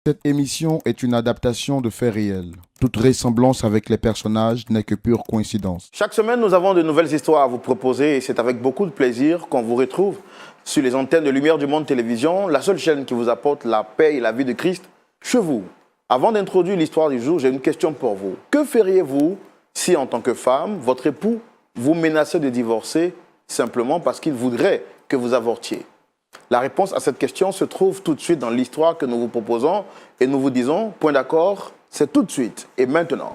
Cette émission est une adaptation de faits réels. Toute ressemblance avec les personnages n'est que pure coïncidence. Chaque semaine, nous avons de nouvelles histoires à vous proposer et c'est avec beaucoup de plaisir qu'on vous retrouve sur les antennes de Lumière du Monde Télévision, la seule chaîne qui vous apporte la paix et la vie de Christ chez vous. Avant d'introduire l'histoire du jour, j'ai une question pour vous. Que feriez-vous si, en tant que femme, votre époux vous menaçait de divorcer simplement parce qu'il voudrait que vous avortiez? La réponse à cette question se trouve tout de suite dans l'histoire que nous vous proposons et nous vous disons, point d'accord, c'est tout de suite et maintenant.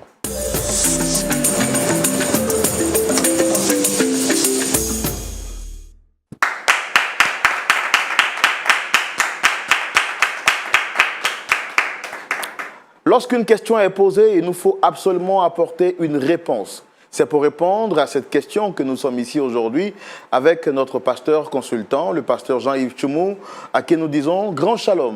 Lorsqu'une question est posée, il nous faut absolument apporter une réponse. C'est pour répondre à cette question que nous sommes ici aujourd'hui avec notre pasteur consultant, le pasteur Jean-Yves Tchoumou, à qui nous disons grand shalom.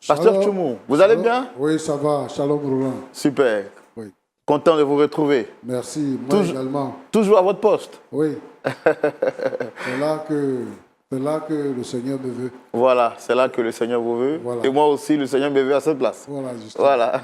Pasteur Tchoumou, vous allez bien? Oui, ça va. Shalom, Roland. Super. Oui. Content de vous retrouver. Merci. Moi également. Toujours à votre poste. Oui. C'est là que le Seigneur me veut. Voilà, c'est là que le Seigneur vous veut. Voilà. Et moi aussi, le Seigneur me veut à cette place. Voilà, justement. Voilà.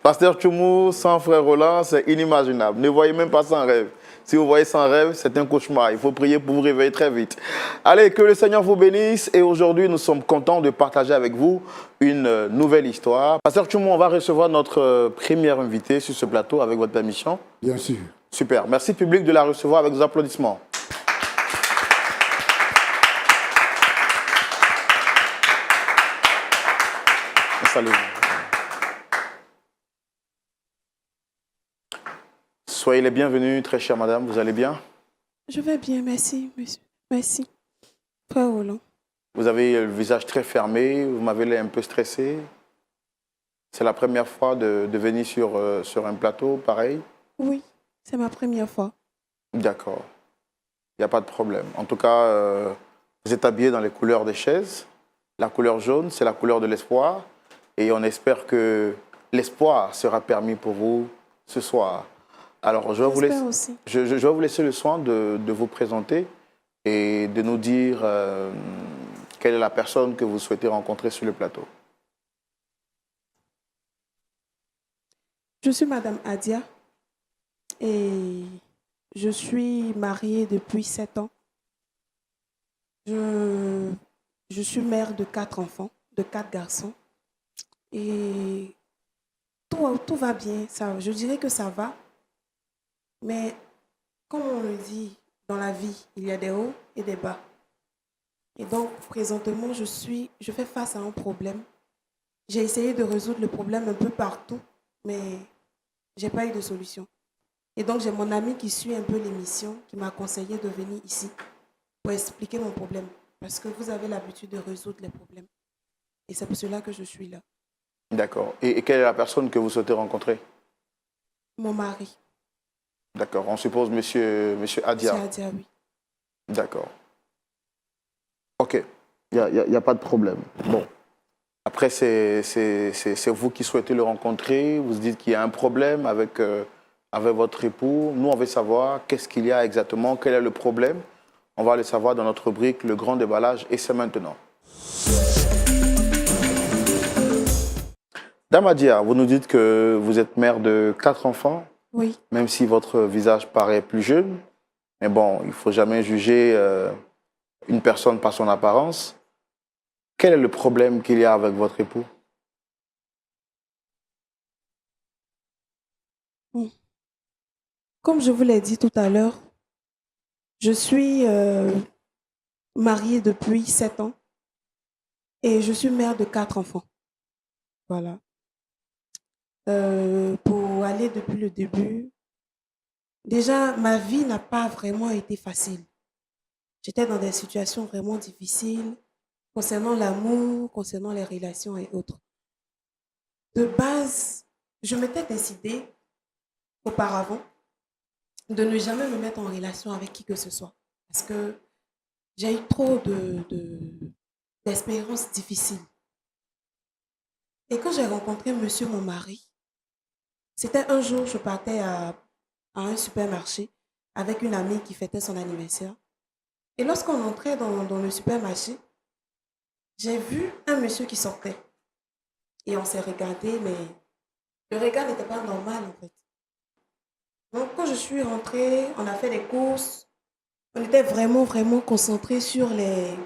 Pasteur Tchoumou, sans frère Roland, c'est inimaginable. Ne voyez même pas sans rêve. Si vous voyez sans rêve, c'est un cauchemar. Il faut prier pour vous réveiller très vite. Allez, que le Seigneur vous bénisse. Et aujourd'hui, nous sommes contents de partager avec vous une nouvelle histoire. Pasteur Tchoumou, on va recevoir notre première invitée sur ce plateau avec votre permission. Bien sûr. Super. Merci public de la recevoir avec vos applaudissements. Salut. Soyez les bienvenus, très chère madame. Vous allez bien? Je vais bien, merci, monsieur. Merci. Frère Roland. Vous avez le visage très fermé, vous m'avez l'air un peu stressé. C'est la première fois de venir sur un plateau pareil? Oui, c'est ma première fois. D'accord. Il n'y a pas de problème. En tout cas, vous êtes habillé dans les couleurs des chaises. La couleur jaune, c'est la couleur de l'espoir. Et on espère que l'espoir sera permis pour vous ce soir. Alors, je vais vous laisser le soin de vous présenter et de nous dire quelle est la personne que vous souhaitez rencontrer sur le plateau. Je suis Madame Adia et je suis mariée depuis 7 ans. Je suis mère de 4 enfants, de 4 garçons. Et tout va bien, je dirais que ça va. Mais comme on le dit, dans la vie, il y a des hauts et des bas. Et donc, présentement, je fais face à un problème. J'ai essayé de résoudre le problème un peu partout, mais je n'ai pas eu de solution. Et donc, j'ai mon ami qui suit un peu l'émission, qui m'a conseillé de venir ici pour expliquer mon problème. Parce que vous avez l'habitude de résoudre les problèmes. Et c'est pour cela que je suis là. D'accord. Et quelle est la personne que vous souhaitez rencontrer? Mon mari. D'accord. On suppose monsieur Adia. Monsieur Adia, oui. D'accord. Ok. Il n'y a pas de problème. Bon. Après, c'est vous qui souhaitez le rencontrer. Vous dites qu'il y a un problème avec votre époux. Nous, on veut savoir qu'est-ce qu'il y a exactement, quel est le problème. On va le savoir dans notre rubrique Le Grand Déballage et c'est maintenant. Dame Adia, vous nous dites que vous êtes mère de 4 enfants. Oui. Même si votre visage paraît plus jeune. Mais bon, il ne faut jamais juger une personne par son apparence. Quel est le problème qu'il y a avec votre époux? Comme je vous l'ai dit tout à l'heure, je suis mariée depuis 7 ans et je suis mère de 4 enfants. Voilà. Pour aller depuis le début, déjà, ma vie n'a pas vraiment été facile. J'étais dans des situations vraiment difficiles concernant l'amour, concernant les relations et autres. De base, je m'étais décidée auparavant de ne jamais me mettre en relation avec qui que ce soit. Parce que j'ai eu trop d'expériences difficiles. Et quand j'ai rencontré monsieur mon mari, c'était un jour, je partais à un supermarché avec une amie qui fêtait son anniversaire. Et lorsqu'on entrait dans le supermarché, j'ai vu un monsieur qui sortait. et on s'est regardé, mais le regard n'était pas normal en fait. Donc quand je suis rentrée, on a fait des courses, on était vraiment, vraiment concentrés sur les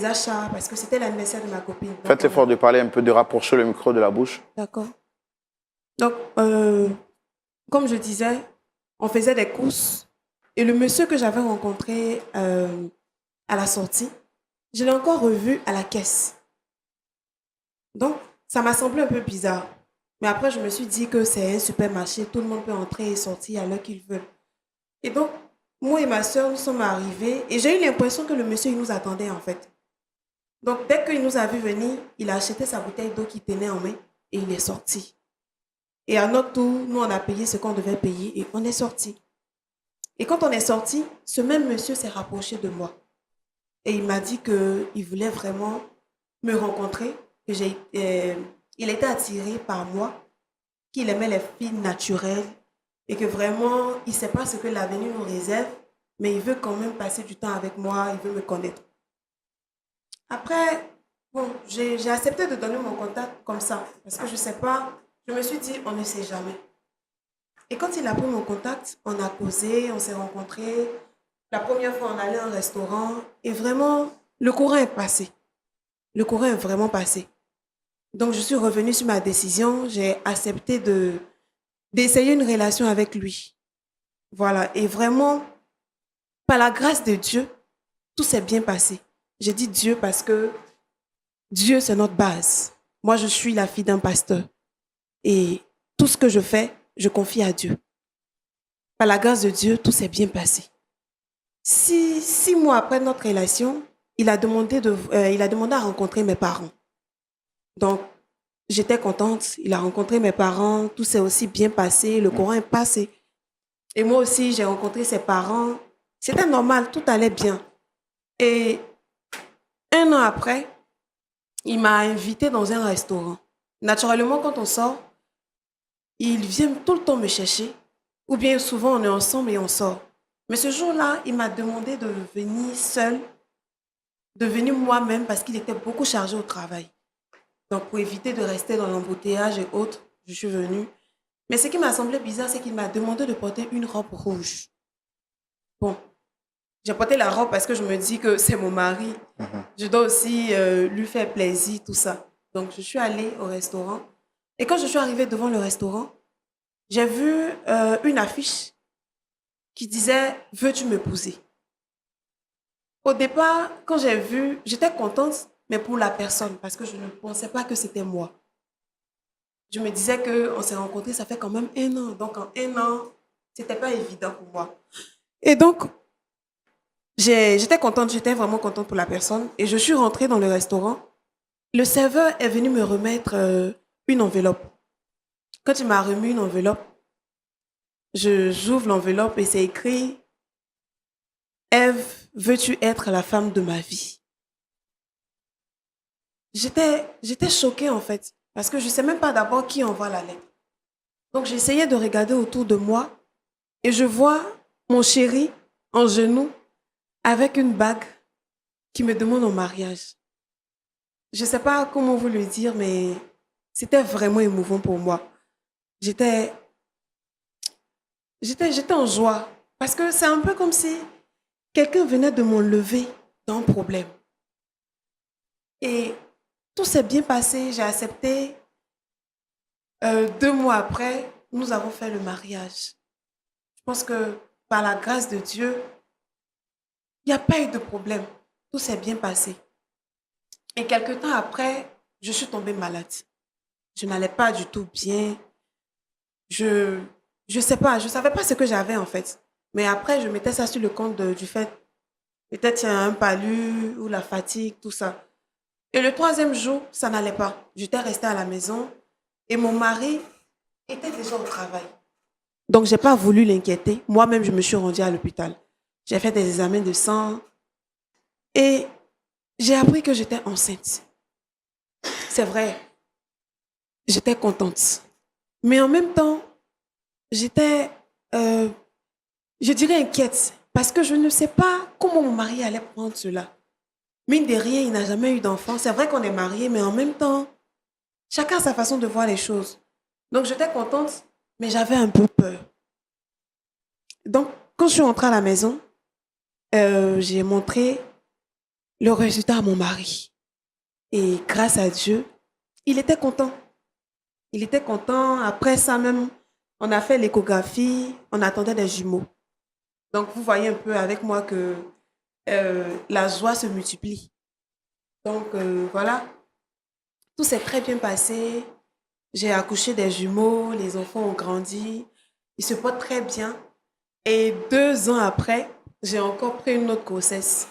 achats parce que c'était l'anniversaire de ma copine. Donc, Faites l'effort de parler un peu, de rapprocher le micro de la bouche. D'accord. Donc, comme je disais, on faisait des courses et le monsieur que j'avais rencontré à la sortie, je l'ai encore revu à la caisse. Donc, ça m'a semblé un peu bizarre. Mais après, je me suis dit que c'est un supermarché, tout le monde peut entrer et sortir à l'heure qu'il veut. Et donc, moi et ma soeur, nous sommes arrivés et j'ai eu l'impression que le monsieur, il nous attendait en fait. Donc, dès qu'il nous a vu venir, il a acheté sa bouteille d'eau qu'il tenait en main et il est sorti. Et à notre tour, nous, on a payé ce qu'on devait payer et on est sorti. Et quand on est sorti, ce même monsieur s'est rapproché de moi. Et il m'a dit qu'il voulait vraiment me rencontrer, que il était attiré par moi, qu'il aimait les filles naturelles et que vraiment, il ne sait pas ce que l'avenir nous réserve, mais il veut quand même passer du temps avec moi, il veut me connaître. Après, bon, j'ai accepté de donner mon contact comme ça, parce que je ne sais pas, je me suis dit, on ne sait jamais. Et quand il a pris mon contact, on a causé, on s'est rencontrés. La première fois, on allait à un restaurant et vraiment, le courant est passé. Le courant est vraiment passé. Donc, je suis revenue sur ma décision. J'ai accepté d'essayer une relation avec lui. Voilà. Et vraiment, par la grâce de Dieu, tout s'est bien passé. J'ai dit Dieu parce que Dieu, c'est notre base. Moi, je suis la fille d'un pasteur. Et tout ce que je fais, je confie à Dieu. Par la grâce de Dieu, tout s'est bien passé. 6 mois après notre relation, il a demandé à rencontrer mes parents. Donc, j'étais contente. Il a rencontré mes parents. Tout s'est aussi bien passé. Le courant est passé. Et moi aussi, j'ai rencontré ses parents. C'était normal. Tout allait bien. Et 1 an après, il m'a invité dans un restaurant. Naturellement, quand on sort, il vient tout le temps me chercher. Ou bien souvent, on est ensemble et on sort. Mais ce jour-là, il m'a demandé de venir seul, de venir moi-même parce qu'il était beaucoup chargé au travail. Donc, pour éviter de rester dans l'embouteillage et autres, je suis venue. Mais ce qui m'a semblé bizarre, c'est qu'il m'a demandé de porter une robe rouge. Bon, j'ai porté la robe parce que je me dis que c'est mon mari. Je dois aussi lui faire plaisir, tout ça. Donc, je suis allée au restaurant. Et quand je suis arrivée devant le restaurant, j'ai vu une affiche qui disait « Veux-tu m'épouser ?» Au départ, quand j'ai vu, j'étais contente, mais pour la personne, parce que je ne pensais pas que c'était moi. Je me disais qu'on s'est rencontrés, ça fait quand même 1 an. Donc, en 1 an, ce n'était pas évident pour moi. Et donc, j'étais contente, j'étais vraiment contente pour la personne. Et je suis rentrée dans le restaurant. Le serveur est venu me remettre une enveloppe. Quand il m'a remis une enveloppe, j'ouvre l'enveloppe et c'est écrit « Ève, veux-tu être la femme de ma vie ?» J'étais choquée en fait, parce que je ne sais même pas d'abord qui envoie la lettre. Donc j'essayais de regarder autour de moi et je vois mon chéri en genoux avec une bague qui me demande en mariage. Je ne sais pas comment vous le dire, mais c'était vraiment émouvant pour moi. J'étais en joie parce que c'est un peu comme si quelqu'un venait de m'enlever d'un problème. Et tout s'est bien passé, j'ai accepté. 2 mois après, nous avons fait le mariage. Je pense que par la grâce de Dieu, il n'y a pas eu de problème. Tout s'est bien passé. Et quelque temps après, je suis tombée malade. Je n'allais pas du tout bien. Je sais pas, je ne savais pas ce que j'avais en fait. Mais après, je mettais ça sur le compte du fait, peut-être il y a un palu ou la fatigue, tout ça. Et le 3e jour, ça n'allait pas. J'étais restée à la maison et mon mari était déjà au travail. Donc, je n'ai pas voulu l'inquiéter. Moi-même, je me suis rendue à l'hôpital. J'ai fait des examens de sang et j'ai appris que j'étais enceinte. C'est vrai, j'étais contente. Mais en même temps, j'étais, je dirais, inquiète parce que je ne sais pas comment mon mari allait prendre cela. Mine de rien, il n'a jamais eu d'enfant. C'est vrai qu'on est mariés, mais en même temps, Chacun a sa façon de voir les choses. Donc, j'étais contente, mais j'avais un peu peur. Donc, quand je suis rentrée à la maison, j'ai montré le résultat à mon mari. Et grâce à Dieu, il était content. Il était content. Après ça même, on a fait l'échographie, on attendait des jumeaux. Donc, vous voyez un peu avec moi que la joie se multiplie. Donc, voilà, tout s'est très bien passé. J'ai accouché des jumeaux, les enfants ont grandi, ils se portent très bien. Et 2 ans après, j'ai encore pris une autre grossesse.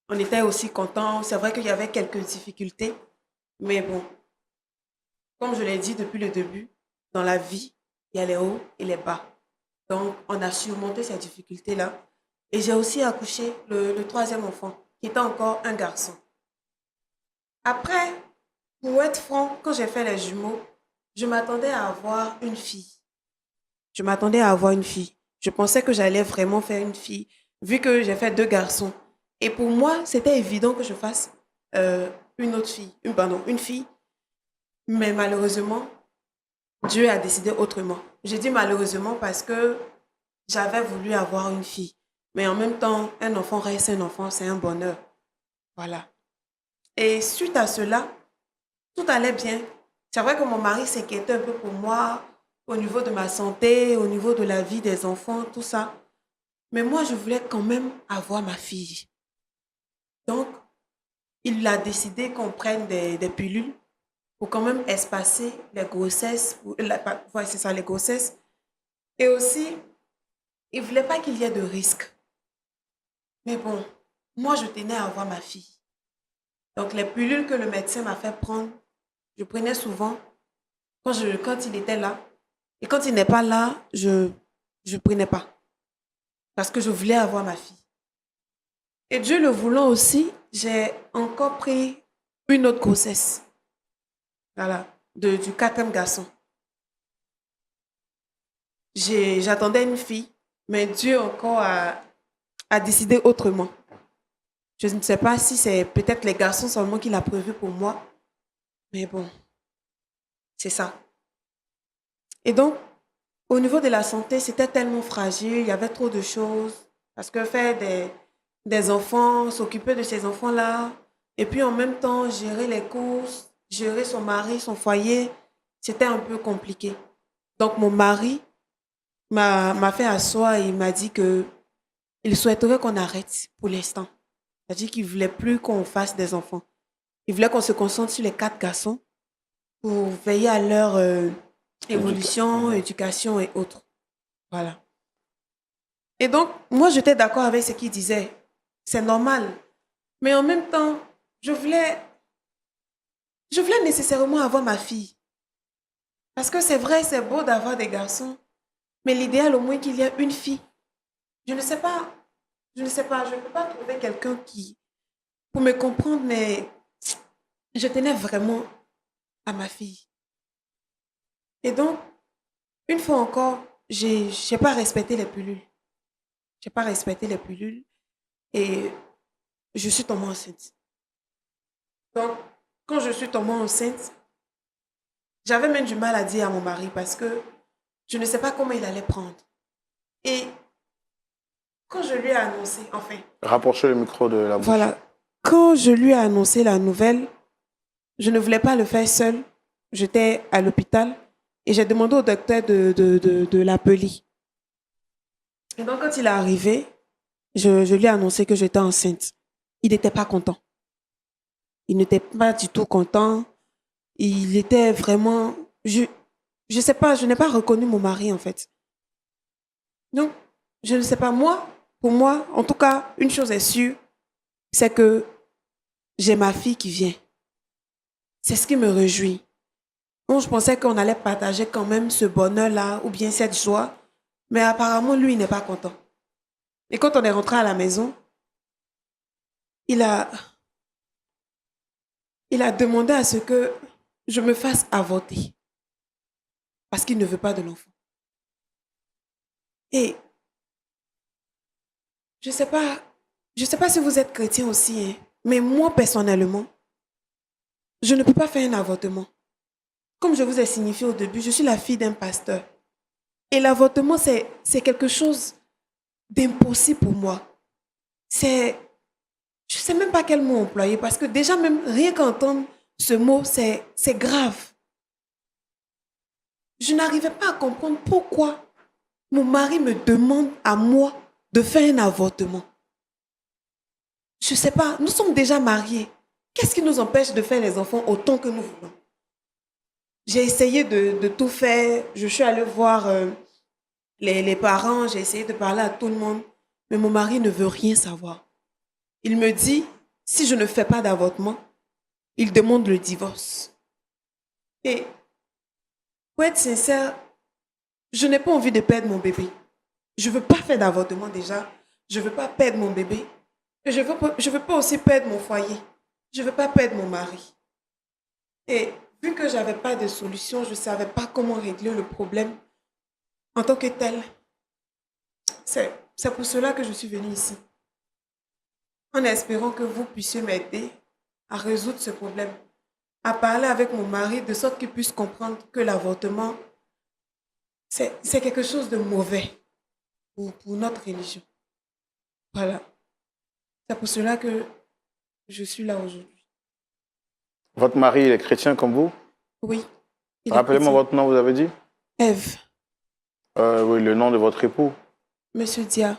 On était aussi contents. C'est vrai qu'il y avait quelques difficultés, mais bon, comme je l'ai dit depuis le début, dans la vie, il y a les hauts et les bas. Donc, on a surmonté ces difficultés-là. Et j'ai aussi accouché le troisième enfant, qui était encore un garçon. Après, pour être franc, quand j'ai fait les jumeaux, je m'attendais à avoir une fille. Je m'attendais à avoir une fille. Je pensais que j'allais vraiment faire une fille, vu que j'ai fait 2 garçons. Et pour moi, c'était évident que je fasse une autre fille, une fille. Mais malheureusement, Dieu a décidé autrement. J'ai dit malheureusement parce que j'avais voulu avoir une fille. Mais en même temps, un enfant reste un enfant, c'est un bonheur. Voilà. Et suite à cela, tout allait bien. C'est vrai que mon mari s'inquiétait un peu pour moi, au niveau de ma santé, au niveau de la vie des enfants, tout ça. Mais moi, je voulais quand même avoir ma fille. Donc, il a décidé qu'on prenne des pilules pour quand même espacer les grossesses. Ouais, c'est ça, les grossesses. Et aussi, il ne voulait pas qu'il y ait de risques. Mais bon, moi, je tenais à avoir ma fille. Donc, les pilules que le médecin m'a fait prendre, je prenais souvent quand il était là. Et quand il n'est pas là, je ne prenais pas. Parce que je voulais avoir ma fille. Et Dieu le voulant aussi, j'ai encore pris une autre grossesse. Voilà, du 4e garçon. J'attendais une fille, mais Dieu encore a décidé autrement. Je ne sais pas si c'est peut-être les garçons seulement qu'il a prévu pour moi. Mais bon, c'est ça. Et donc, au niveau de la santé, c'était tellement fragile, il y avait trop de choses. Parce que faire des enfants, s'occuper de ces enfants-là, et puis en même temps, gérer les courses, gérer son mari, son foyer, c'était un peu compliqué. Donc, mon mari m'a fait asseoir et il m'a dit que il souhaiterait qu'on arrête pour l'instant. C'est-à-dire qu'il ne voulait plus qu'on fasse des enfants. Il voulait qu'on se concentre sur les 4 garçons pour veiller à leur évolution, éducation et autres. Voilà. Et donc, moi, j'étais d'accord avec ce qu'il disait. C'est normal. Mais en même temps, je voulais nécessairement avoir ma fille. Parce que c'est vrai, c'est beau d'avoir des garçons. Mais l'idéal, au moins, qu'il y ait une fille. Je ne sais pas, je ne peux pas trouver quelqu'un qui, pour me comprendre, mais je tenais vraiment à ma fille. Et donc, une fois encore, j'ai pas respecté les pilules. J'ai pas respecté les pilules et je suis tombée enceinte. Donc, quand je suis tombée enceinte, j'avais même du mal à dire à mon mari parce que je ne sais pas comment il allait prendre. Et quand je lui ai annoncé, enfin... Rapprochez le micro de la bouche. Voilà. Quand je lui ai annoncé la nouvelle, je ne voulais pas le faire seule. J'étais à l'hôpital et j'ai demandé au docteur de l'appeler. Et donc, quand il est arrivé, je lui ai annoncé que j'étais enceinte. Il n'était pas content. Il n'était pas du tout content. Il était vraiment... Je sais pas, je n'ai pas reconnu mon mari, en fait. Donc, je ne sais pas, pour moi, en tout cas, une chose est sûre, c'est que j'ai ma fille qui vient. C'est ce qui me réjouit. Donc, je pensais qu'on allait partager quand même ce bonheur-là, ou bien cette joie, mais apparemment, lui, il n'est pas content. Et quand on est rentré à la maison, il a demandé à ce que je me fasse avorter. Parce qu'il ne veut pas de l'enfant. Et je sais pas si vous êtes chrétien aussi, hein, mais moi, personnellement, je ne peux pas faire un avortement. comme je vous ai signifié au début, je suis la fille d'un pasteur. Et l'avortement, c'est quelque chose d'impossible pour moi. Je ne sais même pas quel mot employer parce que déjà, même rien qu'entendre ce mot, c'est grave. Je n'arrivais pas à comprendre pourquoi mon mari me demande à moi de faire un avortement. Je ne sais pas, nous sommes déjà mariés. Qu'est-ce qui nous empêche de faire les enfants autant que nous voulons? J'ai essayé de tout faire. Je suis allée voir les parents, j'ai essayé de parler à tout le monde. Mais mon mari ne veut rien savoir. Il me dit, si je ne fais pas d'avortement, il demande le divorce. Et pour être sincère, je n'ai pas envie de perdre mon bébé. Je ne veux pas faire d'avortement déjà. Je ne veux pas perdre mon bébé. Et je veux pas aussi perdre mon foyer. Je ne veux pas perdre mon mari. Et vu que je n'avais pas de solution, je ne savais pas comment régler le problème en tant que tel. C'est pour cela que je suis venue ici. En espérant que vous puissiez m'aider à résoudre ce problème. À parler avec mon mari de sorte qu'il puisse comprendre que l'avortement, c'est quelque chose de mauvais pour notre religion. Voilà. C'est pour cela que je suis là aujourd'hui. Votre mari, il est chrétien comme vous? Oui. Rappelez-moi votre nom, vous avez dit? Ève. Oui, le nom de votre époux. Monsieur Dia.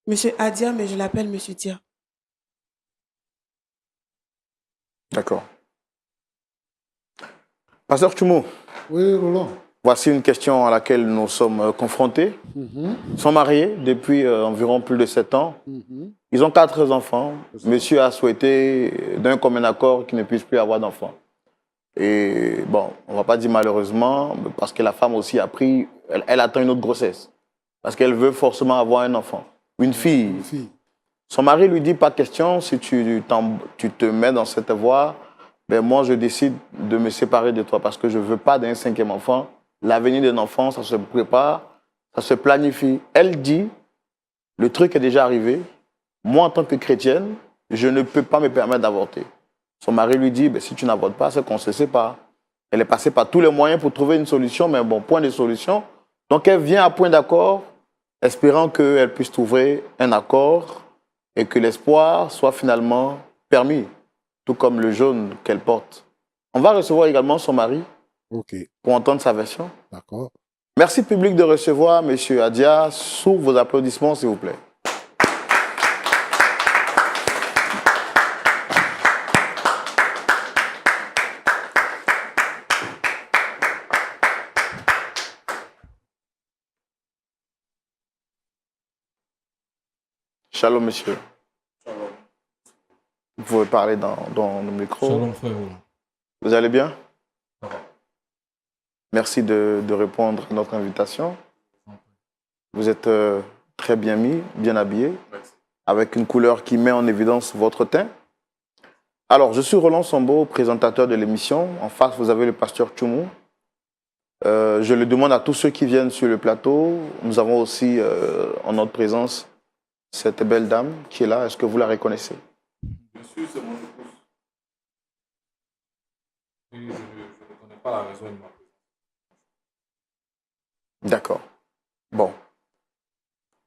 Monsieur Adia, mais je l'appelle Monsieur Dia. D'accord. Pasteur Tchoumo. Oui, Roland. Voici une question à laquelle nous sommes confrontés. Ils sont mariés depuis environ plus de 7 ans. Ils ont 4 enfants. Monsieur a souhaité, d'un commun accord, qu'il ne puisse plus avoir d'enfants. Et bon, on ne va pas dire malheureusement, parce que la femme aussi a pris, elle attend une autre grossesse. Parce qu'elle veut forcément avoir un enfant. Une fille. Une fille. Son mari lui dit, pas question, si tu te mets dans cette voie, ben moi je décide de me séparer de toi parce que je ne veux pas d'un 5e enfant. L'avenir d'un enfant, ça se prépare, ça se planifie. Elle dit, le truc est déjà arrivé. Moi, en tant que chrétienne, je ne peux pas me permettre d'avorter. Son mari lui dit, ben, si tu n'avortes pas, c'est qu'on se sépare. Elle est passée par tous les moyens pour trouver une solution, mais bon, point de solution. Donc elle vient à point d'accord, espérant qu'elle puisse trouver un accord et que l'espoir soit finalement permis, tout comme le jaune qu'elle porte. On va recevoir également son mari. OK. Pour entendre sa version. D'accord. Merci public de recevoir M. Adia sous vos applaudissements, s'il vous plaît. Shalom, monsieur. Shalom. Vous pouvez parler dans le micro. Shalom, frère. Vous allez bien? Ça va. Merci de répondre à notre invitation. Vous êtes très bien mis, bien habillé, avec une couleur qui met en évidence votre teint. Alors, je suis Roland Sambo, présentateur de l'émission. En face, vous avez le pasteur Tchoumo. Je le demande à tous ceux qui viennent sur le plateau. Nous avons aussi en notre présence cette belle dame qui est là. Est-ce que vous la reconnaissez? Bien sûr, c'est mon épouse. Et je ne connais pas la raison de ma présence. D'accord. Bon.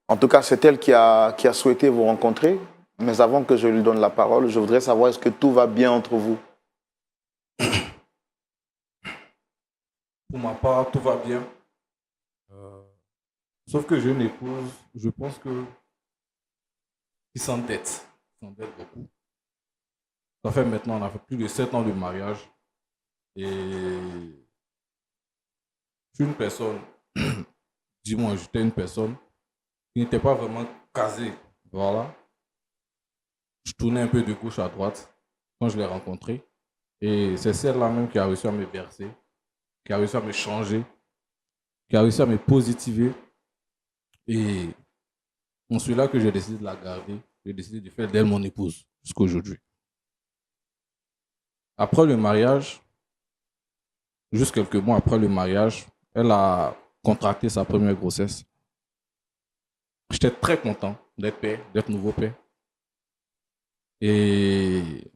En tout cas, c'est elle qui a souhaité vous rencontrer. Mais avant que je lui donne la parole, je voudrais savoir est-ce que tout va bien entre vous? Pour ma part, tout va bien. Sauf que j'ai une épouse, je pense que qui s'endette. S'endette beaucoup. Ça fait maintenant, on a fait plus de 7 ans de mariage. Et je suis une personne, dis-moi, j'étais une personne qui n'était pas vraiment casée. Voilà. Je tournais un peu de gauche à droite quand je l'ai rencontrée. Et c'est celle-là même qui a réussi à me bercer, qui a réussi à me changer, qui a réussi à me positiver. Et en celui-là que j'ai décidé de la garder, j'ai décidé de faire d'elle mon épouse jusqu'à aujourd'hui. Après le mariage, juste quelques mois après le mariage, elle a contracté sa première grossesse. J'étais très content d'être père, d'être nouveau père. Et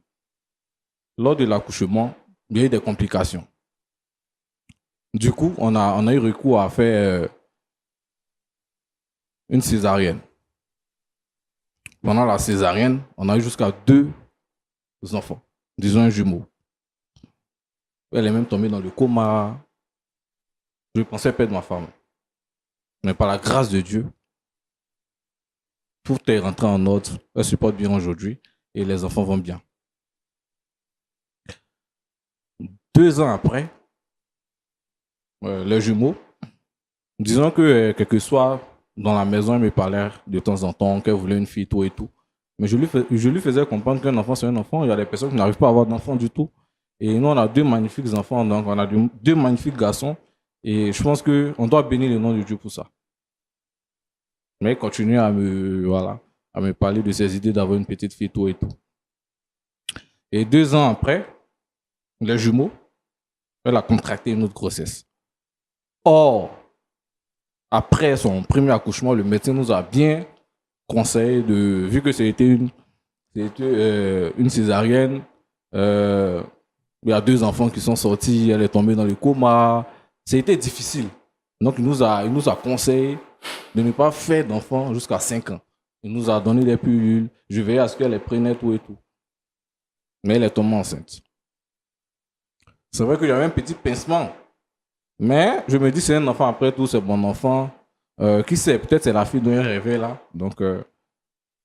lors de l'accouchement, il y a eu des complications. Du coup, on a eu recours à faire une césarienne. Pendant la césarienne, on a eu jusqu'à 2 enfants, disons un jumeau. Elle est même tombée dans le coma. Je pensais perdre ma femme. Mais par la grâce de Dieu, tout est rentré en ordre. Elle se porte bien aujourd'hui et les enfants vont bien. 2 ans après, les jumeaux, disons que quel que soit dans la maison, elle me parlait de temps en temps qu'elle voulait une fille, tout et tout. Mais je lui faisais comprendre qu'un enfant, c'est un enfant. Il y a des personnes qui n'arrivent pas à avoir d'enfants du tout. Et nous, on a 2 magnifiques enfants, donc on a 2 magnifiques garçons. Et je pense qu'on doit bénir le nom de Dieu pour ça. Mais elle continue à me parler de ses idées d'avoir une petite fille, tout et tout. Et 2 ans après, les jumeaux, elle a contracté une autre grossesse. Or, après son premier accouchement, le médecin nous a bien conseillé vu que c'était une césarienne, il y a 2 enfants qui sont sortis, elle est tombée dans le coma. C'était difficile. Donc, il nous a conseillé de ne pas faire d'enfants jusqu'à 5 ans. Il nous a donné des pilules. Je veillais à ce qu'elle les prenne tout et tout. Mais elle est tombée enceinte. C'est vrai qu'il y avait un petit pincement. Mais je me dis, c'est un enfant après tout, c'est mon enfant. Qui sait, peut-être c'est la fille dont elle rêvait là. Donc,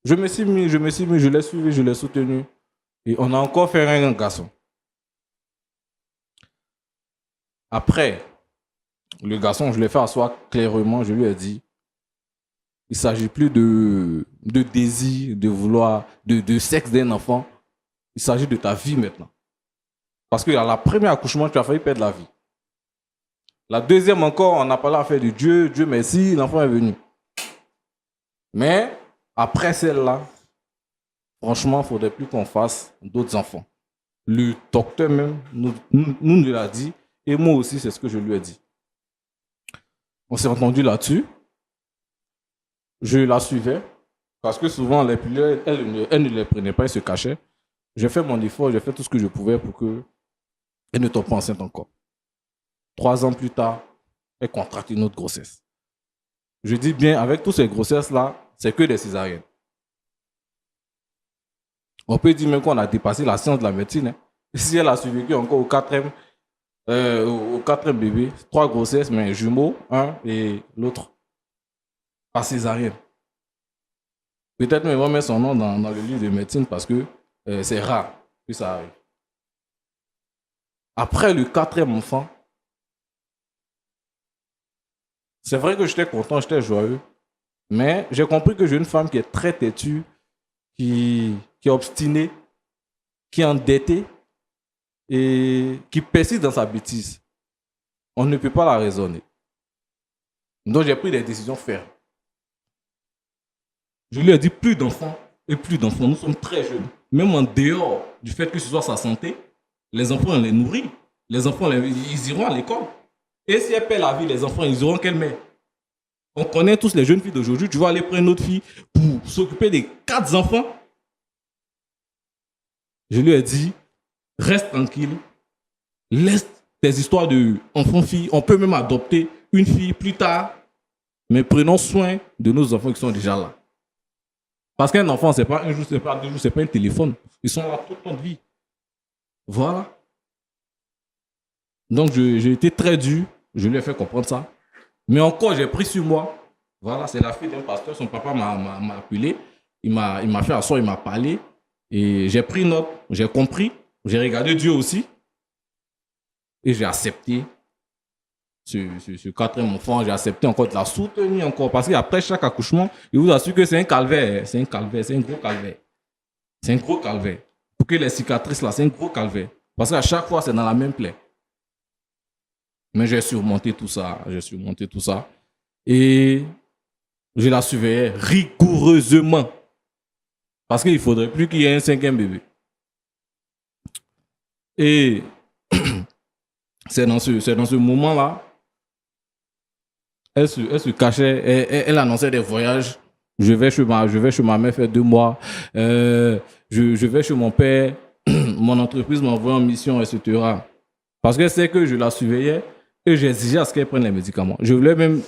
je me suis mis, je l'ai suivi, je l'ai soutenu. Et on a encore fait un garçon. Après, le garçon, je l'ai fait asseoir clairement, je lui ai dit, il ne s'agit plus de désir, de vouloir, de sexe d'un enfant. Il s'agit de ta vie maintenant. Parce qu'à la première accouchement, tu as failli perdre la vie. La deuxième encore, on n'a pas l'affaire de Dieu. Dieu merci, l'enfant est venu. Mais après celle-là, franchement, il ne faudrait plus qu'on fasse d'autres enfants. Le docteur même nous l'a dit. Et moi aussi, c'est ce que je lui ai dit. On s'est entendu là-dessus. Je la suivais. Parce que souvent, les pilules, elle ne les prenait pas, elle se cachait. J'ai fait mon effort, j'ai fait tout ce que je pouvais pour qu'elle ne tombe pas enceinte encore. 3 ans plus tard, elle contracte une autre grossesse. Je dis bien, avec toutes ces grossesses-là, c'est que des césariennes. On peut dire même qu'on a dépassé la science de la médecine. Hein. Si elle a survécu encore au 4e bébé, 3 grossesses, mais jumeaux, un et l'autre, pas césarienne. Peut-être même on va mettre son nom dans le livre de médecine parce que c'est rare que ça arrive. Après le 4e enfant, c'est vrai que j'étais content, j'étais joyeux, mais j'ai compris que j'ai une femme qui est très têtue, qui est obstinée, qui est endettée et qui persiste dans sa bêtise. On ne peut pas la raisonner. Donc j'ai pris des décisions fermes. Je lui ai dit plus d'enfants et plus d'enfants. Nous sommes très jeunes. Même en dehors du fait que ce soit sa santé, les enfants, on les nourrit. Les enfants, ils iront à l'école. Et si elle perd la vie, les enfants, ils auront quelle mère? On connaît tous les jeunes filles d'aujourd'hui. Tu vas aller prendre une autre fille pour s'occuper des 4 enfants. Je lui ai dit, reste tranquille. Laisse tes histoires d'enfants-filles. On peut même adopter une fille plus tard. Mais prenons soin de nos enfants qui sont déjà là. Parce qu'un enfant, c'est pas un jour, c'est pas 2 jours, c'est pas un téléphone. Ils sont là toute notre vie. Voilà. Donc, j'ai été très dur. Je lui ai fait comprendre ça. Mais encore, j'ai pris sur moi. Voilà, c'est la fille d'un pasteur. Son papa m'a appelé. Il m'a fait asseoir, il m'a parlé. Et j'ai pris note. J'ai compris. J'ai regardé Dieu aussi. Et j'ai accepté ce 4e enfant. J'ai accepté encore de la soutenir encore. Parce qu'après chaque accouchement, il vous assure que c'est un calvaire. C'est un calvaire. C'est un gros calvaire. C'est un gros calvaire. Pour que les cicatrices là, c'est un gros calvaire. Parce qu'à chaque fois, c'est dans la même plaie. Mais j'ai surmonté tout ça. Et je la surveillais rigoureusement. Parce qu'il ne faudrait plus qu'il y ait un 5e bébé. Et c'est dans ce moment-là, elle se cachait, elle annonçait des voyages. Je vais chez ma mère faire 2 mois. Je vais chez mon père. Mon entreprise m'envoie en mission, etc. Parce que c'est que je la surveillais et j'exigeais à ce qu'elle prenne les médicaments. Je voulais même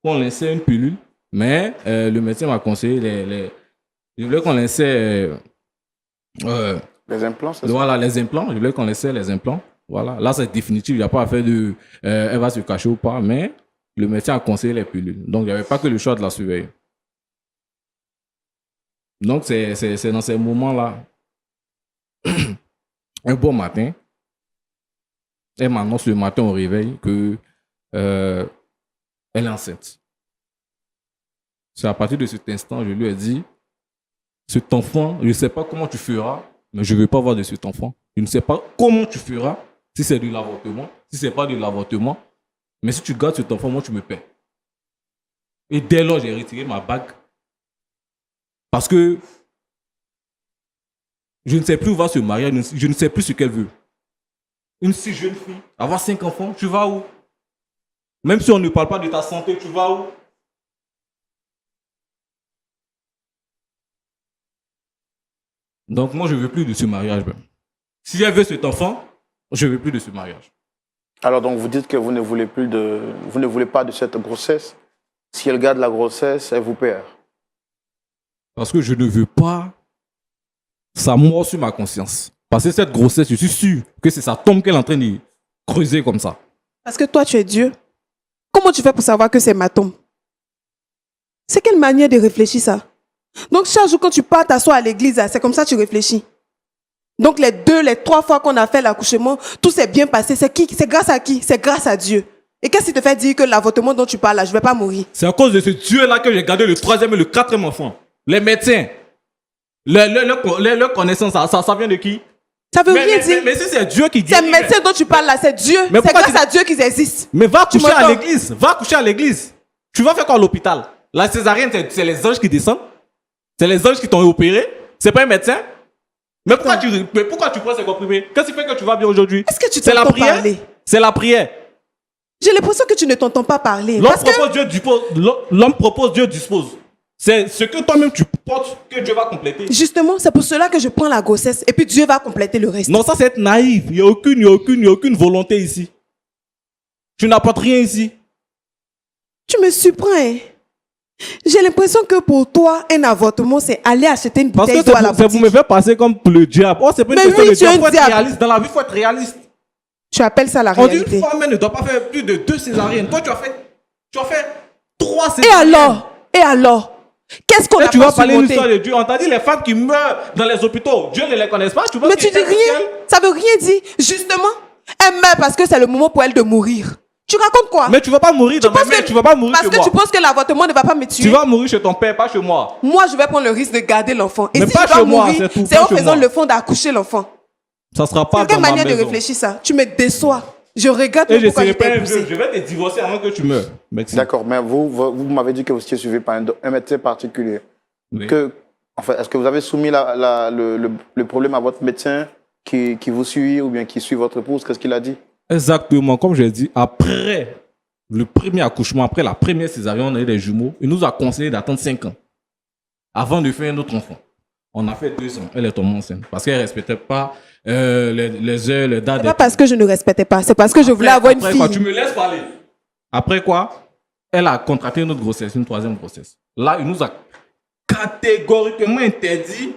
qu'on laissait une pilule, mais le médecin m'a conseillé je voulais qu'on laissait Les implants, c'est ça? voilà, les implants. Je voulais qu'on laissait les implants. Voilà. Là, c'est définitif. Il n'y a pas à faire de elle va se cacher ou pas, mais le médecin a conseillé les pilules. Donc, il n'y avait pas que le choix de la surveiller. Donc, c'est dans ces moments-là, un bon matin, elle m'annonce le matin au réveil que elle est enceinte. C'est à partir de cet instant, je lui ai dit, cet enfant, je ne sais pas comment tu feras, mais je ne veux pas voir de cet enfant. Je ne sais pas comment tu feras, si c'est de l'avortement, si ce n'est pas de l'avortement, mais si tu gardes cet enfant, moi, tu me paies. Et dès lors, j'ai retiré ma bague. Parce que je ne sais plus où va se marier, je ne sais plus ce qu'elle veut. Une si jeune fille, avoir 5 enfants, tu vas où? Même si on ne parle pas de ta santé, tu vas où? Donc moi, je ne veux plus de ce mariage. Si elle veut cet enfant, je ne veux plus de ce mariage. Alors donc vous dites que vous ne voulez pas de cette grossesse. Si elle garde la grossesse, elle vous perd. Parce que je ne veux pas ça mord sur ma conscience. Parce que cette grossesse, je suis sûr que c'est sa tombe qu'elle est en train de creuser comme ça. Parce que toi, tu es Dieu. Comment tu fais pour savoir que c'est ma tombe? C'est quelle manière de réfléchir ça? Donc chaque jour quand tu pars t'asseoir à l'église, c'est comme ça que tu réfléchis. Donc les 2, les 3 fois qu'on a fait l'accouchement, tout s'est bien passé. C'est qui? C'est grâce à qui? C'est grâce à Dieu. Et qu'est-ce qui te fait dire que l'avortement dont tu parles là, je ne vais pas mourir? C'est à cause de ce Dieu-là que j'ai gardé le 3e et le 4e enfant. Les médecins, leur connaissance, ça vient de qui? Ça veut rien dire. Mais si c'est Dieu qui dit. Ces médecins dont tu parles là, c'est Dieu. C'est grâce à Dieu qu'ils existent. Mais va coucher à l'église. Va coucher à l'église. Tu vas faire quoi à l'hôpital? La césarienne, c'est les anges qui descendent. C'est les anges qui t'ont opéré. C'est pas un médecin. Mais pourquoi tu prends ces comprimés? Qu'est-ce qui fait que tu vas bien aujourd'hui? Est-ce que tu t'entends parler? C'est la prière. J'ai l'impression que tu ne t'entends pas parler. L'homme propose, Dieu dispose. C'est ce que toi-même tu portes que Dieu va compléter. Justement, c'est pour cela que je prends la grossesse et puis Dieu va compléter le reste. Non, ça c'est être naïf. Il n'y a aucune volonté ici. Tu n'apportes rien ici. Tu me surprends. Hein? J'ai l'impression que pour toi, un avortement, c'est aller acheter une bouteille d'eau à la boutique. Vous me faites passer comme le diable. Oh, c'est pas une question de diable. Il faut être réaliste. Dans la vie, il faut être réaliste. Tu appelles ça la réalité. réalité. Une femme ne doit pas faire plus de 2 césariennes. Toi, tu as fait 3 césariennes. Et alors qu'est-ce qu'on a pas tu vas parler une histoire de Dieu. On t'a dit les femmes qui meurent dans les hôpitaux, Dieu ne les connaît pas. Mais tu dis rien. Ça veut rien dire. Justement, elle meurt parce que c'est le moment pour elle de mourir. Tu racontes quoi? Mais tu vas pas mourir dans mes mains, tu vas pas mourir chez moi. Parce que tu penses que l'avortement ne va pas me tuer. Tu vas mourir chez ton père, pas chez moi. Moi, je vais prendre le risque de garder l'enfant. Et mais si pas je dois chez moi, mourir, c'est en faisant le fond d'accoucher l'enfant. Ça sera pas dans ma maison. Quelle manière de réfléchir ça? Tu me déçois. Je regrette pourquoi je t'ai poussé. Je vais te divorcer avant que tu meurs. D'accord, mais vous m'avez dit que vous étiez suivi par un médecin particulier. Oui. Est-ce que vous avez soumis le problème à votre médecin qui vous suit ou bien qui suit votre épouse? Qu'est-ce qu'il a dit? Exactement, comme je l'ai dit, après le premier accouchement, après la première césarienne, on a eu des jumeaux. Il nous a conseillé d'attendre 5 ans avant de faire un autre enfant. On a fait 2 ans. Elle est tombée enceinte parce qu'elle ne respectait pas les heures, les dates. C'est pas parce que je ne respectais pas, c'est parce que je voulais avoir une fille. Quoi, tu me laisses parler. Après quoi, elle a contracté une autre grossesse, une 3e grossesse. Là, il nous a catégoriquement interdit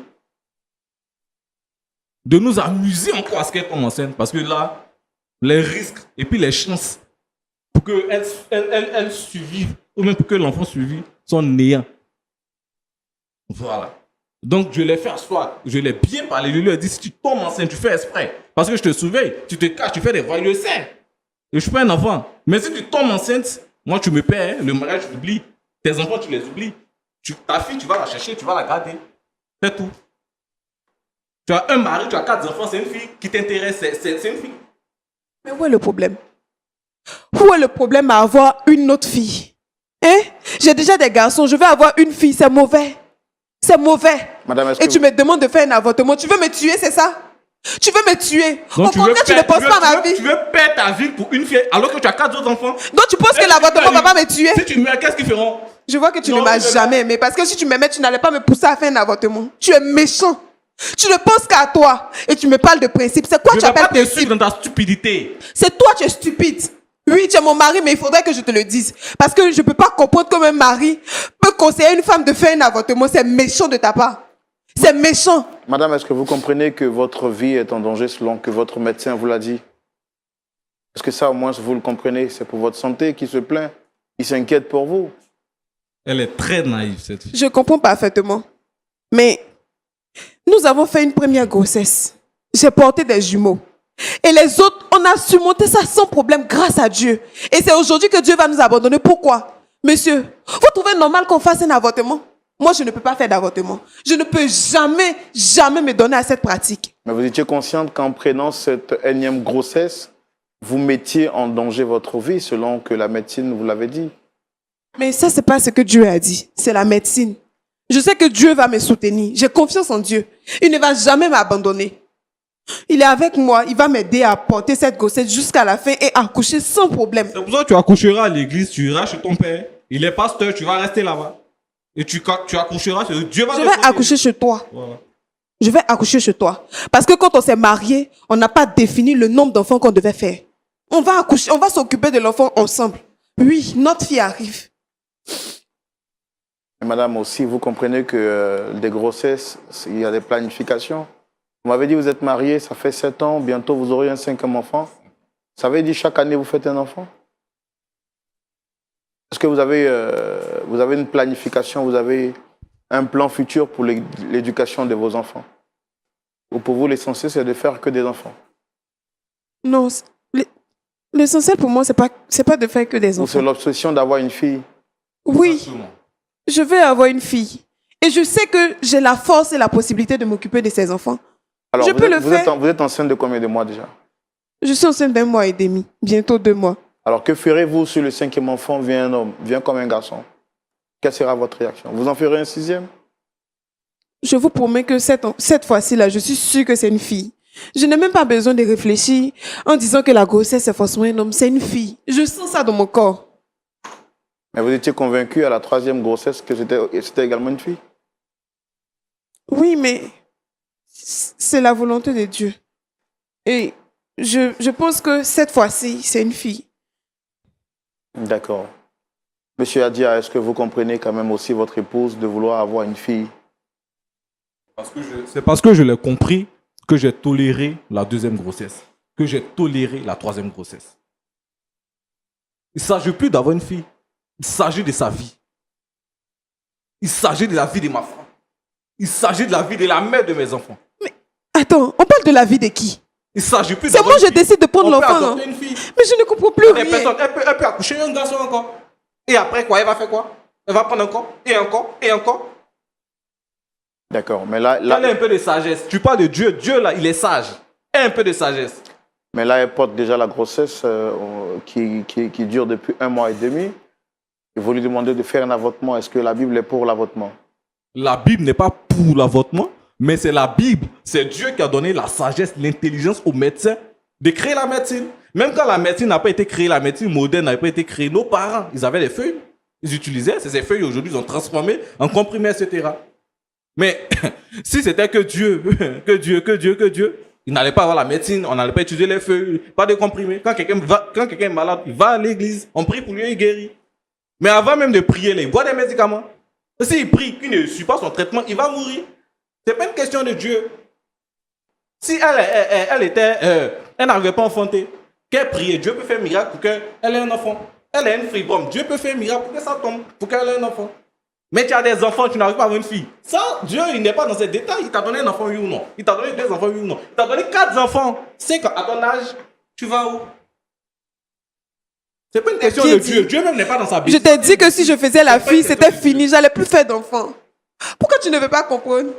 de nous amuser encore à ce qu'elle tombe enceinte parce que là, les risques et puis les chances pour qu'elle survive ou même pour que l'enfant survive sont néants. Voilà. Donc, je l'ai fait asseoir. Je l'ai bien parlé. Je lui ai dit, si tu tombes enceinte, tu fais exprès. Parce que je te surveille. Tu te caches, tu fais des voyages. Je le sais. Et je suis pas un enfant. Mais si tu tombes enceinte, moi, tu me paies. Le mariage, tu l'oublies. Tes enfants, tu les oublies. Ta fille, tu vas la chercher, tu vas la garder. C'est tout. Tu as un mari, tu as 4 enfants. C'est une fille qui t'intéresse. C'est une fille. Mais où est le problème? Où est le problème à avoir une autre fille? Hein? J'ai déjà des garçons. Je veux avoir une fille. C'est mauvais. C'est mauvais. Madame, et tu me demandes de faire un avortement. Tu veux me tuer, c'est ça? Tu veux me tuer? Donc, au contraire, tu ne penses pas à ma vie. Tu veux perdre ta vie pour une fille alors que tu as 4 autres enfants? Donc tu penses que l'avortement ne va pas me tuer? Si tu meurs, qu'est-ce qu'ils feront? Je vois que tu ne m'as jamais aimé. Parce que si tu m'aimais, tu n'allais pas me pousser à faire un avortement. Tu es méchant. Tu ne penses qu'à toi et tu me parles de principe. C'est quoi Je tu ne vais appelles pas te principe? suivre dans ta stupidité. C'est toi, tu es stupide. Oui, tu es mon mari, mais il faudrait que je te le dise. Parce que je ne peux pas comprendre comment un mari peut conseiller une femme de faire un avortement. C'est méchant de ta part. C'est méchant. Madame, est-ce que vous comprenez que votre vie est en danger selon que votre médecin vous l'a dit? Est-ce que ça, au moins, vous le comprenez? C'est pour votre santé qu'il se plaint. Il s'inquiète pour vous. Elle est très naïve, cette fille. Je comprends parfaitement. Mais nous avons fait une première grossesse. J'ai porté des jumeaux. Et les autres, on a surmonté ça sans problème grâce à Dieu. Et c'est aujourd'hui que Dieu va nous abandonner. Pourquoi? Monsieur, vous trouvez normal qu'on fasse un avortement? Moi, je ne peux pas faire d'avortement. Je ne peux jamais, jamais me donner à cette pratique. Mais vous étiez consciente qu'en prenant cette énième grossesse, vous mettiez en danger votre vie selon que la médecine vous l'avait dit. Mais ça, c'est pas ce que Dieu a dit. C'est la médecine. Je sais que Dieu va me soutenir. J'ai confiance en Dieu. Il ne va jamais m'abandonner. Il est avec moi. Il va m'aider à porter cette grossesse jusqu'à la fin et accoucher sans problème. C'est pour ça que tu accoucheras à l'église, tu iras chez ton père. Il est pasteur, tu vas rester là-bas. Et tu accoucheras, Dieu va te Je vais protéger. accoucher chez toi. Voilà. Je vais accoucher chez toi. Parce que quand on s'est mariés, on n'a pas défini le nombre d'enfants qu'on devait faire. On va accoucher, on va s'occuper de l'enfant ensemble. Oui, notre fille arrive. Et madame, aussi, vous comprenez que des grossesses, il y a des planifications. Vous m'avez dit que vous êtes mariée, ça fait 7 ans, bientôt vous aurez un 5e enfant. Ça veut dire chaque année vous faites un enfant? Est-ce que vous avez une planification, vous avez un plan futur pour l'éducation de vos enfants? Ou pour vous, l'essentiel, c'est de faire que des enfants? Non, l'essentiel pour moi, c'est pas de faire que des Ou c'est enfants. l'obsession d'avoir une fille? Oui, Exactement. je vais avoir une fille. Et je sais que j'ai la force et la possibilité de m'occuper de ces enfants. Alors, Je peux le faire. vous êtes enceinte de combien de mois déjà? Je suis enceinte d'1 mois et demi, bientôt 2 mois. Alors, que ferez-vous si le 5e enfant vient un homme, vient comme un garçon? Quelle sera votre réaction? Vous en ferez un 6e? Je vous promets que cette fois-ci, là, je suis sûre que c'est une fille. Je n'ai même pas besoin de réfléchir en disant que la grossesse, c'est forcément un homme. C'est une fille. Je sens ça dans mon corps. Mais vous étiez convaincu à la 3e grossesse que c'était également une fille? Oui, mais c'est la volonté de Dieu. Et je pense que cette fois-ci, c'est une fille. D'accord. Monsieur Adia, est-ce que vous comprenez quand même aussi votre épouse de vouloir avoir une fille? C'est parce que je l'ai compris que j'ai toléré la 2e grossesse, que j'ai toléré la 3e grossesse. Il ne s'agit plus d'avoir une fille. Il s'agit de sa vie. Il s'agit de la vie de ma femme. Il s'agit de la vie de la mère de mes enfants. Attends, on parle de la vie de qui? Il s'agit plus C'est d'avoir moi, je une fille. décide de prendre On peut l'enfant. adopter hein. une fille. Mais je ne comprends plus Des rien. personnes, elle peut accoucher un garçon encore. Et après quoi? Elle va faire quoi? Elle va prendre encore, et encore, et encore. D'accord. Mais là, Elle a un peu de sagesse. Tu parles de Dieu. Dieu, là, il est sage. Elle a un peu de sagesse. mais là, elle porte déjà la grossesse qui dure depuis 1 mois et demi. Et vous lui demandez de faire un avortement. Est-ce que la Bible est pour l'avortement? La Bible n'est pas pour l'avortement, mais c'est la Bible. C'est Dieu qui a donné la sagesse, l'intelligence aux médecins de créer la médecine. Même quand la médecine n'a pas été créée, la médecine moderne n'a pas été créée, nos parents, ils avaient des feuilles. Ils utilisaient ces feuilles, aujourd'hui, ils ont transformé en comprimés, etc. Mais si c'était que Dieu, il n'allait pas avoir la médecine, on n'allait pas utiliser les feuilles, pas de comprimés. Quand quelqu'un est malade, il va à l'église, on prie pour lui, il guérit. Mais avant même de prier, il boit des médicaments. S'il prie, qu'il ne suit pas son traitement, il va mourir. Ce n'est pas une question de Dieu. Si elle n'arrivait pas à enfanter, qu'elle priait, Dieu peut faire un miracle pour qu'elle ait un enfant. Elle est une fibrome, Dieu peut faire un miracle pour que ça tombe, pour qu'elle ait un enfant. Mais tu as des enfants, tu n'arrives pas à avoir une fille. Ça, Dieu, il n'est pas dans ces détails. Il t'a donné un enfant, oui ou non. Il t'a donné 2 enfants, oui ou non. Il t'a donné 4 enfants. C'est qu'à ton âge, tu vas où? C'est pas une question de Dieu. Dieu même n'est pas dans sa Je Bible. t'ai dit que si je faisais la C'est pas fille, une c'était question de fini. J'allais plus faire d'enfants. Pourquoi tu ne veux pas comprendre?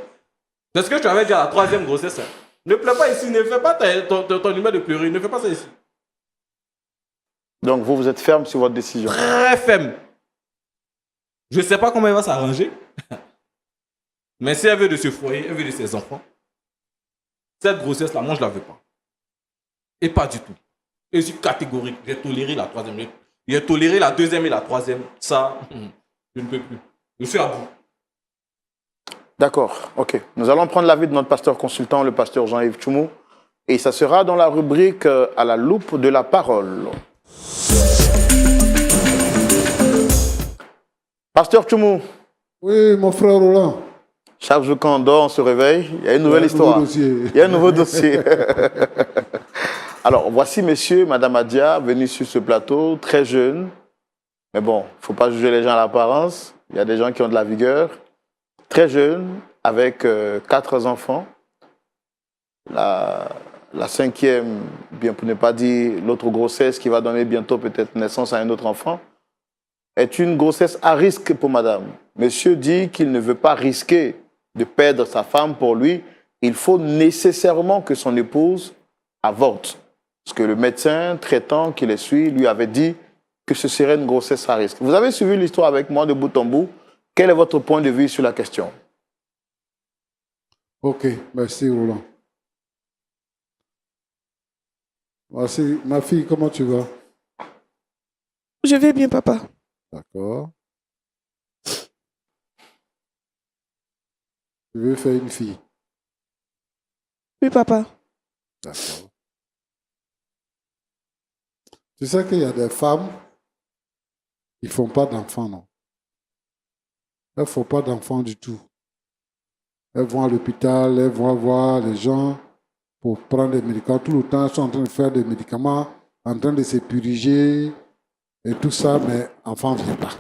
C'est ce que je t'avais dit à la 3e grossesse. Ne pleure pas ici. Ne fais pas ton numéro de pleurer. Ne fais pas ça ici. Donc, vous êtes ferme sur votre décision? Très ferme. Je ne sais pas comment elle va s'arranger. Mais si elle veut de ce foyer, elle veut de ses enfants, cette grossesse-là, moi, je ne la veux pas. Et pas du tout. Et je suis catégorique. J'ai toléré la 3e. J'ai toléré la 2e et la 3e. Ça, je ne peux plus. Je suis à bout. D'accord, ok. Nous allons prendre l'avis de notre pasteur consultant, le pasteur Jean-Yves Tchoumou, et ça sera dans la rubrique à la loupe de la parole. Pasteur Tchoumou. Oui, mon frère Roland. Chaque jour quand on dort, on se réveille, il y a une nouvelle histoire. Il y a un nouveau dossier. Alors, voici monsieur, madame Adia, venus sur ce plateau, très jeunes. Mais bon, il ne faut pas juger les gens à l'apparence. Il y a des gens qui ont de la vigueur. Très jeunes, avec 4 enfants. La 5e, bien pour ne pas dire l'autre grossesse qui va donner bientôt peut-être naissance à un autre enfant, est une grossesse à risque pour madame. Monsieur dit qu'il ne veut pas risquer de perdre sa femme pour lui. Il faut nécessairement que son épouse avorte. Parce que le médecin traitant qui les suit lui avait dit que ce serait une grossesse à risque. Vous avez suivi l'histoire avec moi de bout en bout. Quel est votre point de vue sur la question? Ok, merci Roland. Voici, ma fille, comment tu vas? Je vais bien, papa. D'accord. Tu veux faire une fille? Oui, papa. D'accord. Tu sais qu'il y a des femmes qui ne font pas d'enfants, non? Elles ne font pas d'enfants du tout. Elles vont à l'hôpital, elles vont voir les gens pour prendre des médicaments. Tout le temps, elles sont en train de faire des médicaments, en train de se puriger et tout ça, mais enfant ne vient pas.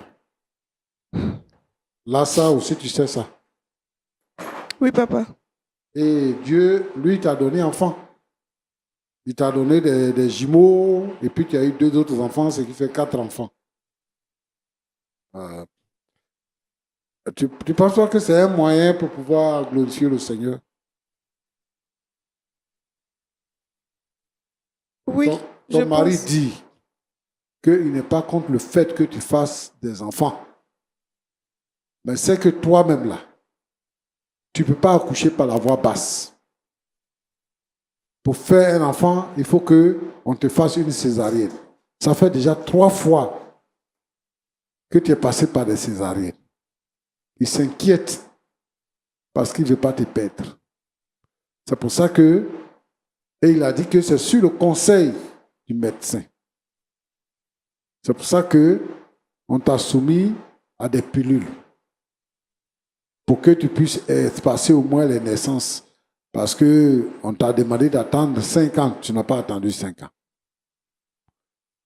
Là, ça aussi, tu sais ça. Oui, papa. Et Dieu, lui, t'a donné enfant. Il t'a donné des jumeaux, et puis tu as eu 2 autres enfants, ce qui fait 4 enfants. Tu penses pas que c'est un moyen pour pouvoir glorifier le Seigneur? Oui, Ton mari dit qu'il n'est pas contre le fait que tu fasses des enfants. Mais c'est que toi-même là, tu ne peux pas accoucher par la voie basse. Pour faire un enfant, il faut qu'on te fasse une césarienne. Ça fait déjà 3 fois que tu es passé par des césariennes. Il s'inquiète parce qu'il ne veut pas te perdre. C'est pour ça que, et il a dit que c'est sur le conseil du médecin. C'est pour ça qu'on t'a soumis à des pilules pour que tu puisses passer au moins les naissances. Parce qu'on t'a demandé d'attendre 5 ans. Tu n'as pas attendu 5 ans.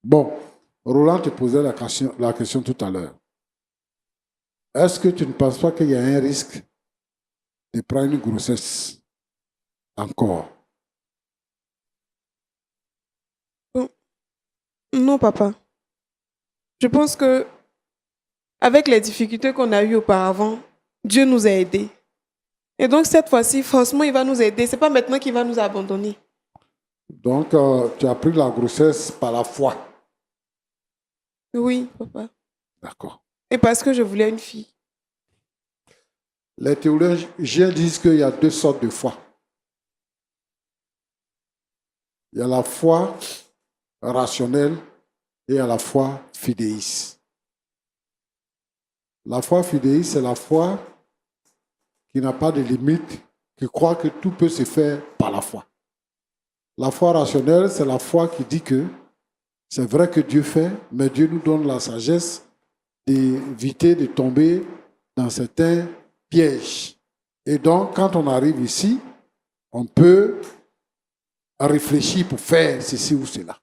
Bon, Roland te posait la question tout à l'heure. Est-ce que tu ne penses pas qu'il y a un risque de prendre une grossesse encore? Non, papa. Je pense que avec les difficultés qu'on a eues auparavant, Dieu nous a aidés. Et donc cette fois-ci, forcément, il va nous aider. Ce n'est pas maintenant qu'il va nous abandonner. Donc, tu as pris la grossesse par la foi. Oui, papa. D'accord. Et parce que je voulais une fille. Les théologiens disent qu'il y a 2 sortes de foi. Il y a la foi rationnelle et il y a la foi fidéiste. La foi fidéiste, c'est la foi qui n'a pas de limite, qui croit que tout peut se faire par la foi. La foi rationnelle, c'est la foi qui dit que c'est vrai que Dieu fait, mais Dieu nous donne la sagesse d'éviter de tomber dans certains pièges. Et donc, quand on arrive ici, on peut réfléchir pour faire ceci ou cela.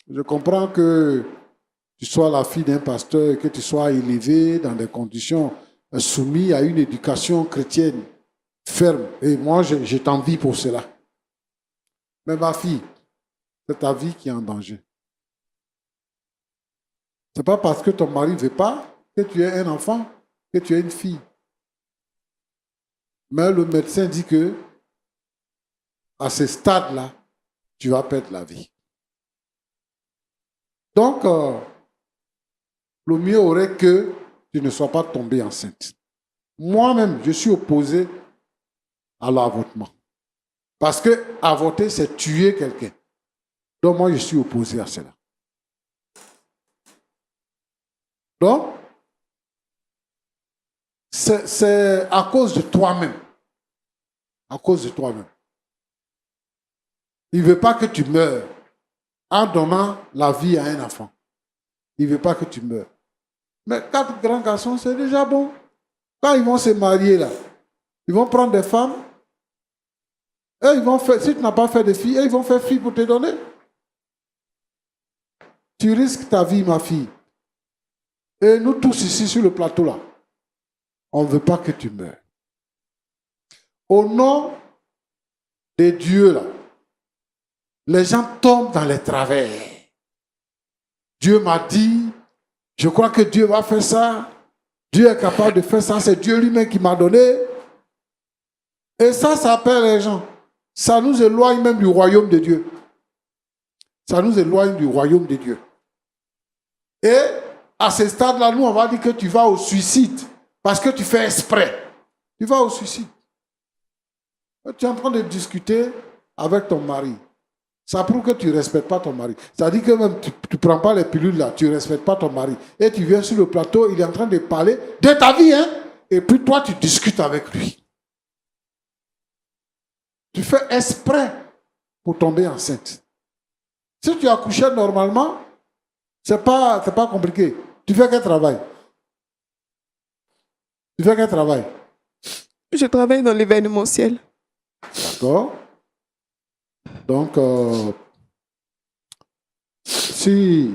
Je comprends que tu sois la fille d'un pasteur et que tu sois élevée dans des conditions soumises à une éducation chrétienne ferme. Et moi, je t'envie pour cela. Mais ma fille, c'est ta vie qui est en danger. Ce n'est pas parce que ton mari ne veut pas que tu es un enfant, que tu es une fille. Mais le médecin dit que à ce stade-là, tu vas perdre la vie. Donc, le mieux aurait que tu ne sois pas tombée enceinte. Moi-même, je suis opposé à l'avortement. Parce que avorter, c'est tuer quelqu'un. Donc, moi, je suis opposé à cela. Donc, c'est à cause de toi-même. À cause de toi-même. Il ne veut pas que tu meurs en donnant la vie à un enfant. Il ne veut pas que tu meurs. Mais 4 grands garçons, c'est déjà bon. Quand ils vont se marier là, ils vont prendre des femmes. Et ils vont faire, si tu n'as pas fait de filles, ils vont faire filles pour te donner. Tu risques ta vie, ma fille. Et nous tous ici sur le plateau là, on ne veut pas que tu meurs. Au nom de Dieu là, les gens tombent dans les travers. Dieu m'a dit, je crois que Dieu va faire ça. Dieu est capable de faire ça. C'est Dieu lui-même qui m'a donné. Et ça appelle les gens. Ça nous éloigne même du royaume de Dieu. Ça nous éloigne du royaume de Dieu. Et à ce stade-là, nous, on va dire que tu vas au suicide. Parce que tu fais exprès. Tu vas au suicide. Tu es en train de discuter avec ton mari. Ça prouve que tu ne respectes pas ton mari. Ça dit que même tu ne prends pas les pilules là, tu ne respectes pas ton mari. Et tu viens sur le plateau, il est en train de parler de ta vie, hein. Et puis toi, tu discutes avec lui. Tu fais exprès pour tomber enceinte. Si tu as accouché normalement, c'est pas compliqué. Tu fais quel travail? Tu fais quel travail? Je travaille dans l'événementiel. D'accord. Donc, si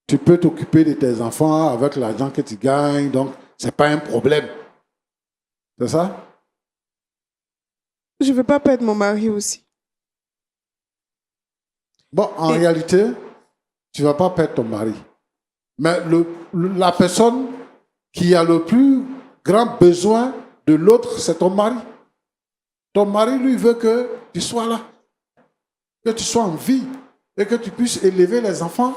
tu peux t'occuper de tes enfants avec l'argent que tu gagnes, donc ce n'est pas un problème. C'est ça? Je ne veux pas perdre mon mari aussi. Bon, en réalité, tu ne vas pas perdre ton mari. Mais la personne qui a le plus grand besoin de l'autre, c'est ton mari. Ton mari, lui, veut que tu sois là, que tu sois en vie et que tu puisses élever les enfants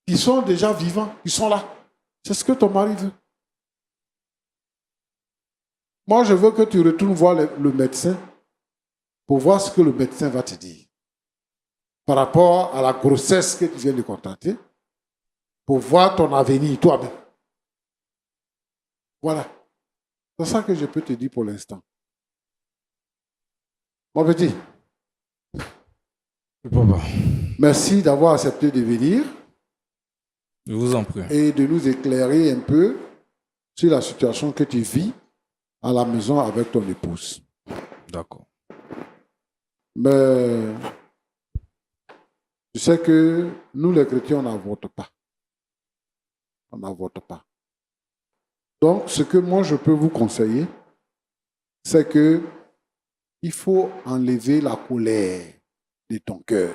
qui sont déjà vivants, qui sont là. C'est ce que ton mari veut. Moi, je veux que tu retournes voir le médecin pour voir ce que le médecin va te dire par rapport à la grossesse que tu viens de constater, pour voir ton avenir toi-même. Voilà. C'est ça que je peux te dire pour l'instant. Mon petit, Papa, merci d'avoir accepté de venir je vous en prie. et de nous éclairer un peu sur la situation que tu vis à la maison avec ton épouse. D'accord. Mais tu sais que nous, les chrétiens, on n'avorte pas. On n'avorte pas. Donc, ce que moi, je peux vous conseiller, c'est que il faut enlever la colère de ton cœur.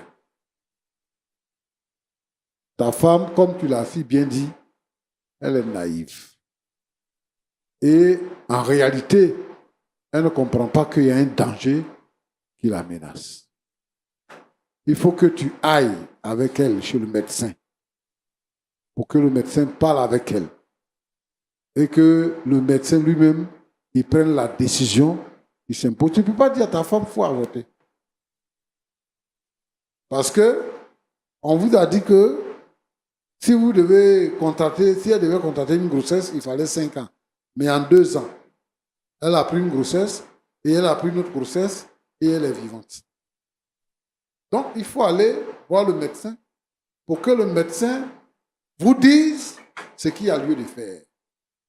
Ta femme, comme tu l'as si bien dit, elle est naïve. Et en réalité, elle ne comprend pas qu'il y a un danger qui la menace. Il faut que tu ailles avec elle chez le médecin pour que le médecin parle avec elle et que le médecin lui-même, il prenne la décision qui s'impose. Tu ne peux pas dire à ta femme qu'il faut avorter. Parce que on vous a dit que si elle devait contracter une grossesse, il fallait 5 ans. Mais en 2 ans, elle a pris une grossesse et elle a pris une autre grossesse et elle est vivante. Donc, il faut aller voir le médecin pour que le médecin vous dise ce qu'il y a lieu de faire.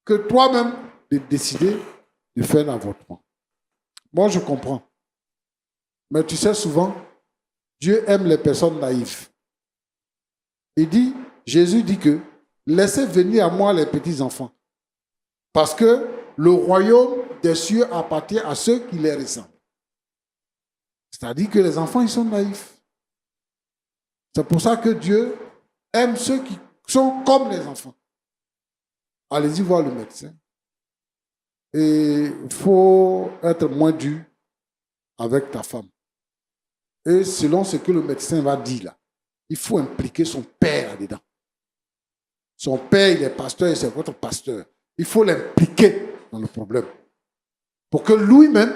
Que toi-même, de décider de faire l'avortement. Moi, je comprends. Mais tu sais, souvent, Dieu aime les personnes naïves. Jésus dit que laissez venir à moi les petits enfants. Parce que le royaume des cieux appartient à ceux qui les ressemblent. C'est-à-dire que les enfants, ils sont naïfs. C'est pour ça que Dieu aime ceux qui sont comme les enfants. Allez-y voir le médecin. Et il faut être moins dur avec ta femme. Et selon ce que le médecin va dire là, il faut impliquer son père là-dedans. Son père, il est pasteur et c'est votre pasteur. Il faut l'impliquer dans le problème. Pour que lui-même,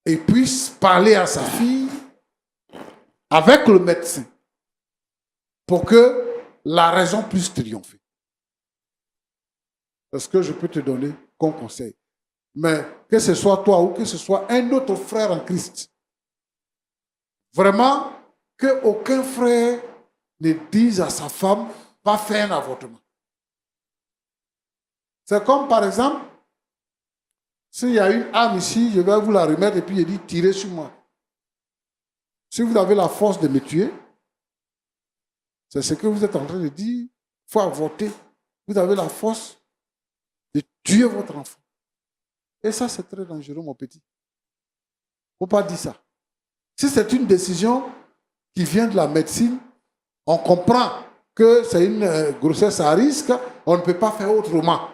il puisse parler à sa fille avec le médecin. Pour que la raison puisse triompher. C'est ce que je peux te donner comme conseil. Mais que ce soit toi ou que ce soit un autre frère en Christ, vraiment, qu'aucun frère ne dise à sa femme, va faire un avortement. C'est comme par exemple, s'il y a une âme ici, je vais vous la remettre et puis je dis, tirez sur moi. Si vous avez la force de me tuer, c'est ce que vous êtes en train de dire, il faut avorter. Vous avez la force de tuer votre enfant. Et ça, c'est très dangereux, mon petit. Il ne faut pas dire ça. Si c'est une décision qui vient de la médecine, on comprend que c'est une grossesse à risque, on ne peut pas faire autrement.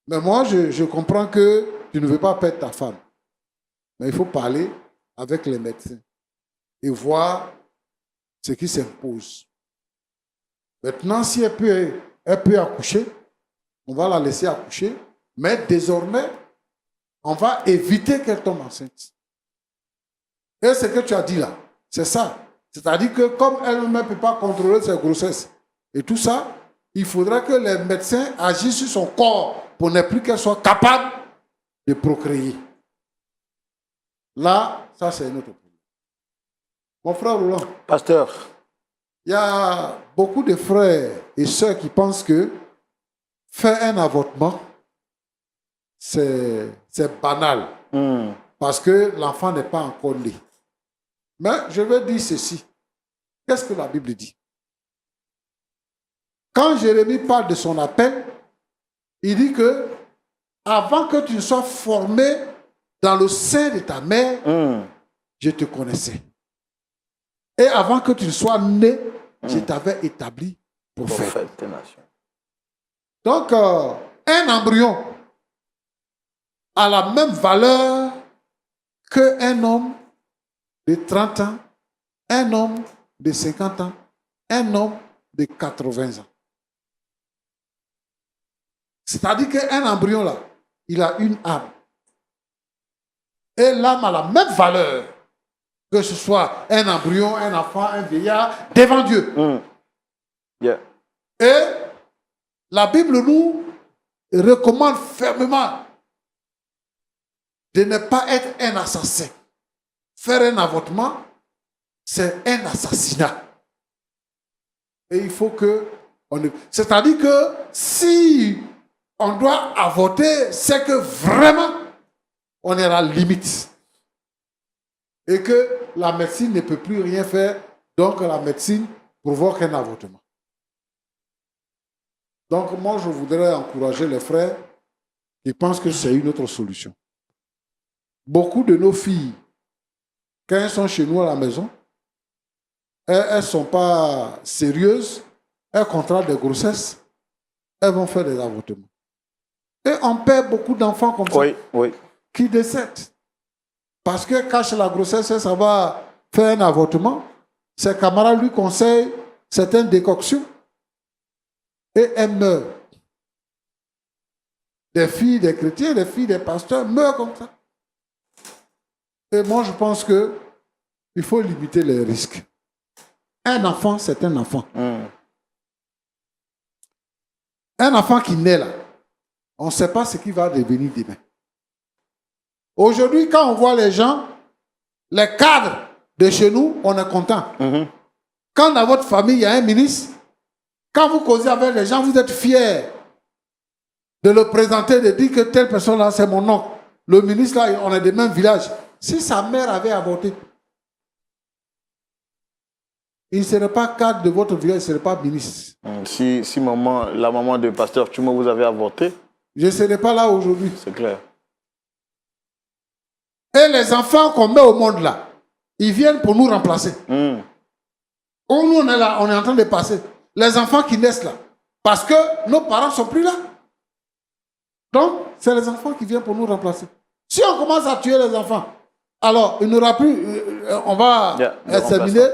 Mais moi, je comprends que tu ne veux pas perdre ta femme. Mais il faut parler avec les médecins et voir ce qui s'impose. Maintenant, si elle peut accoucher, on va la laisser accoucher, mais désormais, on va éviter qu'elle tombe enceinte. Et ce que tu as dit là, c'est ça. C'est-à-dire que comme elle-même ne peut pas contrôler ses grossesses et tout ça, il faudrait que les médecins agissent sur son corps pour ne plus qu'elle soit capable de procréer. Là, ça c'est un autre problème. Mon frère Roland. Pasteur. Il y a beaucoup de frères et sœurs qui pensent que faire un avortement, c'est banal. Parce que l'enfant n'est pas encore né. Mais je vais dire ceci. Qu'est-ce que la Bible dit? Quand Jérémie parle de son appel, il dit que avant que tu ne sois formé dans le sein de ta mère, je te connaissais. Et avant que tu ne sois né, je t'avais établi prophète. Donc, un embryon a la même valeur qu'un homme de 30 ans, un homme de 50 ans, un homme de 80 ans. C'est-à-dire qu'un embryon, là, il a une âme. Et l'âme a la même valeur que ce soit un embryon, un enfant, un vieillard, devant Dieu. Et la Bible nous recommande fermement de ne pas être un assassin. Faire un avortement, c'est un assassinat. Et il faut que... C'est-à-dire que si on doit avorter, c'est que vraiment, on est à la limite. Et que la médecine ne peut plus rien faire, donc la médecine provoque un avortement. Donc moi, je voudrais encourager les frères qui pensent que c'est une autre solution. Beaucoup de nos filles, quand elles sont chez nous à la maison, elles ne sont pas sérieuses, elles contractent des grossesses, elles vont faire des avortements. Et on perd beaucoup d'enfants comme ça, qui décèdent. Parce que cache la grossesse, ça va faire un avortement. Ses camarades lui conseillent certaines décoctions. Et elles meurent. Des filles des chrétiens, des filles des pasteurs meurent comme ça. Et moi, je pense qu'il faut limiter les risques. Un enfant, c'est un enfant. Un enfant qui naît là, on ne sait pas ce qui va devenir demain. Aujourd'hui, quand on voit les gens, les cadres de chez nous, on est content. Quand dans votre famille, il y a un ministre, quand vous causez avec les gens, vous êtes fiers de le présenter, de dire que telle personne-là, c'est mon oncle. Le ministre, là, on est des mêmes villages. Si sa mère avait avorté, il ne serait pas cadre de votre village, il ne serait pas ministre. Si la maman de pasteur Tchoumo vous avez avorté, je ne serais pas là aujourd'hui. C'est clair. Et les enfants qu'on met au monde là, ils viennent pour nous remplacer. Nous, on est là, on est en train de passer. Les enfants qui naissent là, parce que nos parents ne sont plus là. Donc, c'est les enfants qui viennent pour nous remplacer. Si on commence à tuer les enfants, alors il n'y aura plus, on va examiner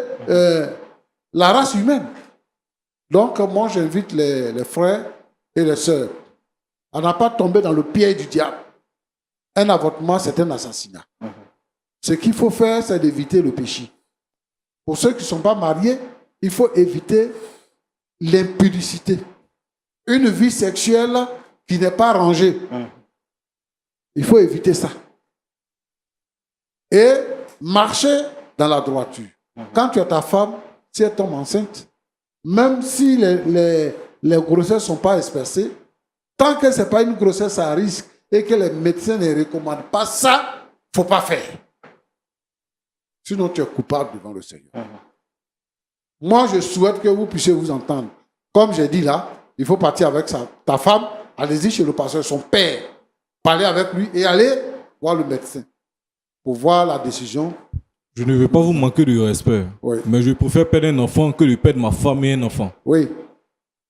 la race humaine. Donc, moi, j'invite les frères et les sœurs à ne pas tomber dans le piège du diable. Un avortement, c'est un assassinat. Ce qu'il faut faire, c'est d'éviter le péché. Pour ceux qui ne sont pas mariés, il faut éviter l'impudicité. une vie sexuelle qui n'est pas rangée. Il faut éviter ça. Et marcher dans la droiture. Quand tu as ta femme, si elle tombe enceinte, même si les grossesses ne sont pas espacées, tant que ce n'est pas une grossesse à risque et que les médecins ne recommandent pas ça, il ne faut pas faire. Sinon, tu es coupable devant le Seigneur. Moi, je souhaite que vous puissiez vous entendre. Comme j'ai dit là, il faut partir avec ta femme, allez-y chez le pasteur, son père, parler avec lui et aller voir le médecin pour voir la décision. Je ne veux pas vous manquer de respect, Oui. mais je préfère perdre un enfant que de perdre ma femme et un enfant. Oui.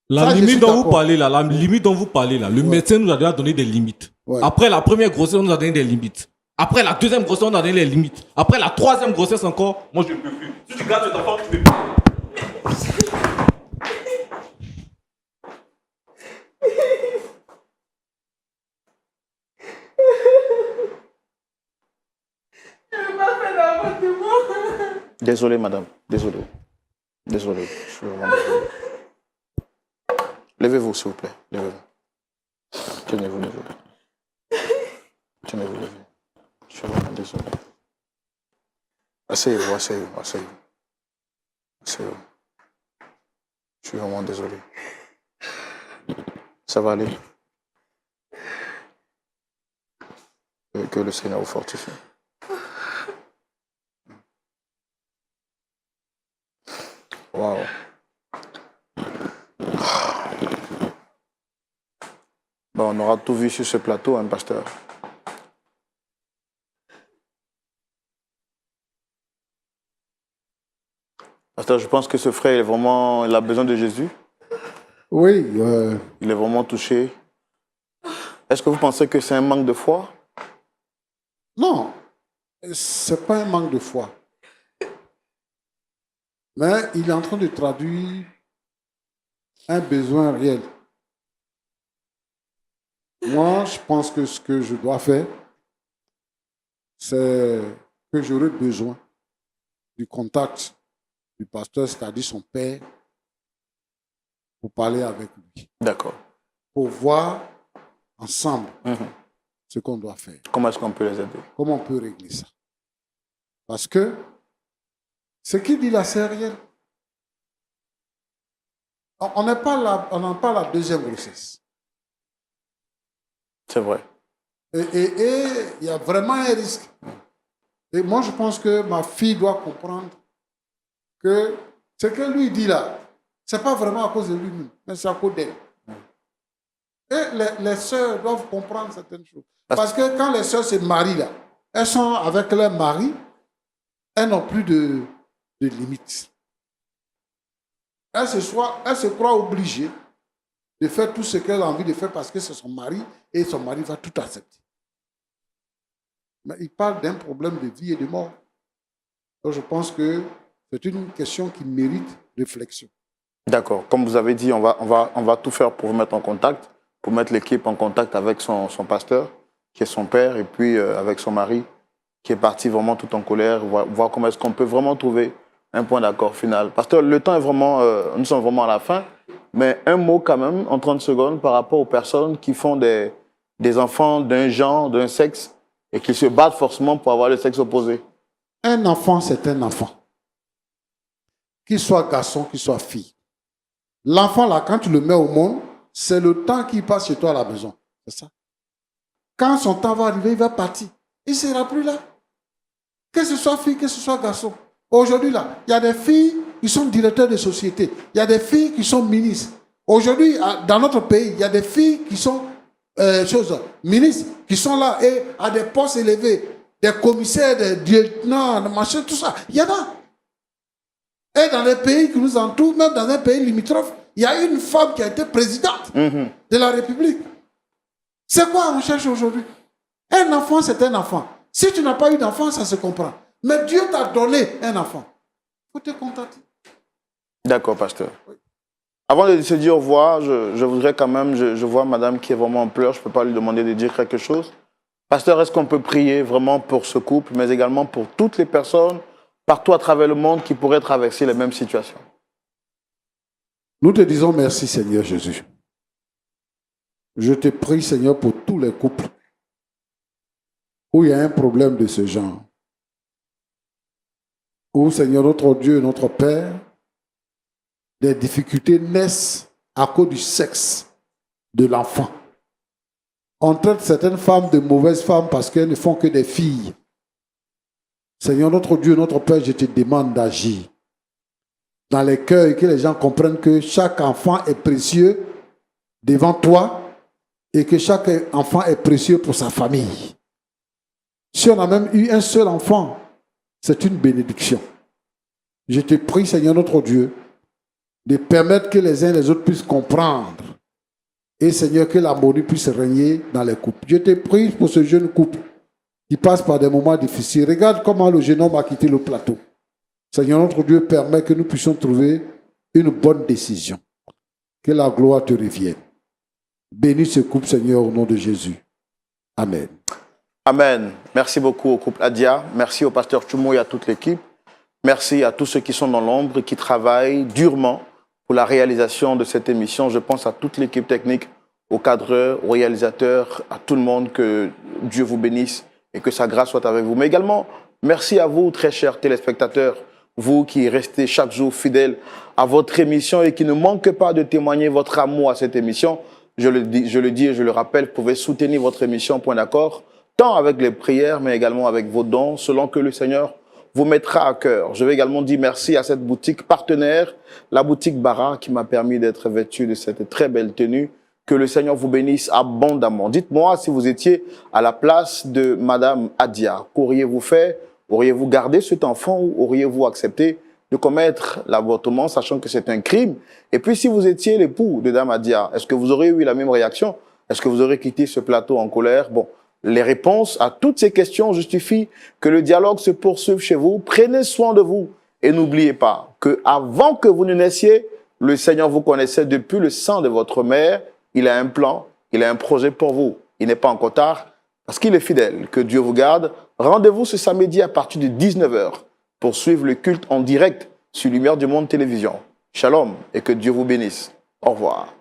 La Ça, je limite suis dont vous d'accord. parlez là, le médecin nous a déjà donné des limites. Ouais. Après la première grossesse, on nous a donné des limites. Après la deuxième grossesse, on a donné les limites. Après la troisième grossesse encore, moi je ne peux plus. Si tu gardes cet enfant, tu ne peux plus. Désolé, madame. Désolé. Désolé. Je suis vraiment désolé. Levez-vous, s'il vous plaît. Levez-vous. Tenez-vous, levez-vous. Tenez-vous, levez-vous. Je suis vraiment désolé. Asseyez-vous, asseyez-vous, asseyez-vous. Asseyez-vous. Je suis vraiment désolé. Ça va aller. Que le Seigneur vous fortifie. Wow. Bon, on aura tout vu sur ce plateau, hein, pasteur. Pasteur, je pense que ce frère, il a besoin de Jésus. Oui. Il est vraiment touché. Est-ce que vous pensez que c'est un manque de foi? Non, ce n'est pas un manque de foi. Mais il est en train de traduire un besoin réel. Moi, je pense que ce que je dois faire, c'est que j'aurai besoin du contact du pasteur, ce qu'a dit son père, pour parler avec lui, D'accord. pour voir ensemble ce qu'on doit faire. Comment est-ce qu'on peut les aider? Comment on peut régler ça? Parce que ce qu'il dit là, c'est réel. On n'a pas la deuxième grossesse. C'est vrai. Et il y a vraiment un risque. Et moi, je pense que ma fille doit comprendre que ce que lui dit là, ce n'est pas vraiment à cause de lui-même, mais c'est à cause d'elle. Et les sœurs doivent comprendre certaines choses. Parce que quand les sœurs se marient là, elles sont avec leur mari, elles n'ont plus de limites. Elles se croient obligées de faire tout ce qu'elle a envie de faire parce que c'est son mari et son mari va tout accepter. Mais il parle d'un problème de vie et de mort. Donc je pense que c'est une question qui mérite réflexion. D'accord. Comme vous avez dit, on va tout faire pour vous mettre en contact, pour mettre l'équipe en contact avec son pasteur, qui est son père, et puis avec son mari, qui est parti vraiment tout en colère, voir comment est-ce qu'on peut vraiment trouver un point d'accord final. Pasteur, le temps est vraiment, nous sommes vraiment à la fin, mais un mot quand même, en 30 secondes, par rapport aux personnes qui font des enfants d'un genre, d'un sexe, et qui se battent forcément pour avoir le sexe opposé. Un enfant, c'est un enfant. Qu'il soit garçon, qu'il soit fille. L'enfant, là, quand tu le mets au monde, c'est le temps qu'il passe chez toi à la maison. C'est ça. Quand son temps va arriver, il va partir. Il ne sera plus là. Que ce soit fille, que ce soit garçon. Aujourd'hui, là, il y a des filles qui sont directeurs de société. Il y a des filles qui sont ministres. Aujourd'hui, dans notre pays, il y a des filles qui sont ministres, qui sont là et à des postes élevés, des commissaires, des lieutenants, des machins, tout ça. Il y en a. Et dans les pays qui nous entourent, même dans un pays limitrophe, il y a une femme qui a été présidente de la République. C'est quoi on cherche aujourd'hui? Un enfant, c'est un enfant. Si tu n'as pas eu d'enfant, ça se comprend. Mais Dieu t'a donné un enfant. Il faut te contenter. D'accord, pasteur. Oui. Avant de se dire au revoir, je voudrais quand même, je vois madame qui est vraiment en pleurs, je ne peux pas lui demander de dire quelque chose. Pasteur, est-ce qu'on peut prier vraiment pour ce couple, mais également pour toutes les personnes partout à travers le monde qui pourraient traverser les mêmes situations? Nous te disons merci, Seigneur Jésus. Je te prie, Seigneur, pour tous les couples où il y a un problème de ce genre. Où, Seigneur, notre Dieu, notre Père, des difficultés naissent à cause du sexe de l'enfant. On traite certaines femmes de mauvaises femmes parce qu'elles ne font que des filles. Seigneur, notre Dieu, notre Père, je te demande d'agir dans les cœurs et que les gens comprennent que chaque enfant est précieux devant toi et que chaque enfant est précieux pour sa famille. Si on a même eu un seul enfant, c'est une bénédiction. Je te prie, Seigneur notre Dieu, de permettre que les uns et les autres puissent comprendre. Et Seigneur, que l'harmonie puisse régner dans les couples. Je te prie pour ce jeune couple qui passe par des moments difficiles. Regarde comment le jeune homme a quitté le plateau. Seigneur notre Dieu, permet que nous puissions trouver une bonne décision. Que la gloire te revienne. Bénis ce couple, Seigneur, au nom de Jésus. Amen. Amen. Merci beaucoup au couple Adia. Merci au pasteur Choumo et à toute l'équipe. Merci à tous ceux qui sont dans l'ombre et qui travaillent durement pour la réalisation de cette émission. Je pense à toute l'équipe technique, aux cadreurs, aux réalisateurs, à tout le monde. Que Dieu vous bénisse et que sa grâce soit avec vous. Mais également, merci à vous, très chers téléspectateurs, vous qui restez chaque jour fidèles à votre émission et qui ne manquez pas de témoigner votre amour à cette émission. Je le dis et je le rappelle, vous pouvez soutenir votre émission, point d'accord, tant avec les prières, mais également avec vos dons, selon que le Seigneur vous mettra à cœur. Je vais également dire merci à cette boutique partenaire, la boutique Bara, qui m'a permis d'être vêtu de cette très belle tenue. Que le Seigneur vous bénisse abondamment. Dites-moi si vous étiez à la place de Madame Adia, qu'auriez-vous fait? Auriez-vous gardé cet enfant ou auriez-vous accepté de commettre l'avortement, sachant que c'est un crime? Et puis, si vous étiez l'époux de Dame Adia, est-ce que vous auriez eu la même réaction? Est-ce que vous auriez quitté ce plateau en colère? Bon, les réponses à toutes ces questions justifient que le dialogue se poursuive chez vous. Prenez soin de vous et n'oubliez pas que avant que vous ne naissiez, le Seigneur vous connaissait depuis le sein de votre mère. Il a un plan, il a un projet pour vous. Il n'est pas encore tard parce qu'il est fidèle. Que Dieu vous garde. Rendez-vous ce samedi à partir de 19h pour suivre le culte en direct sur Lumière du Monde Télévision. Shalom et que Dieu vous bénisse. Au revoir.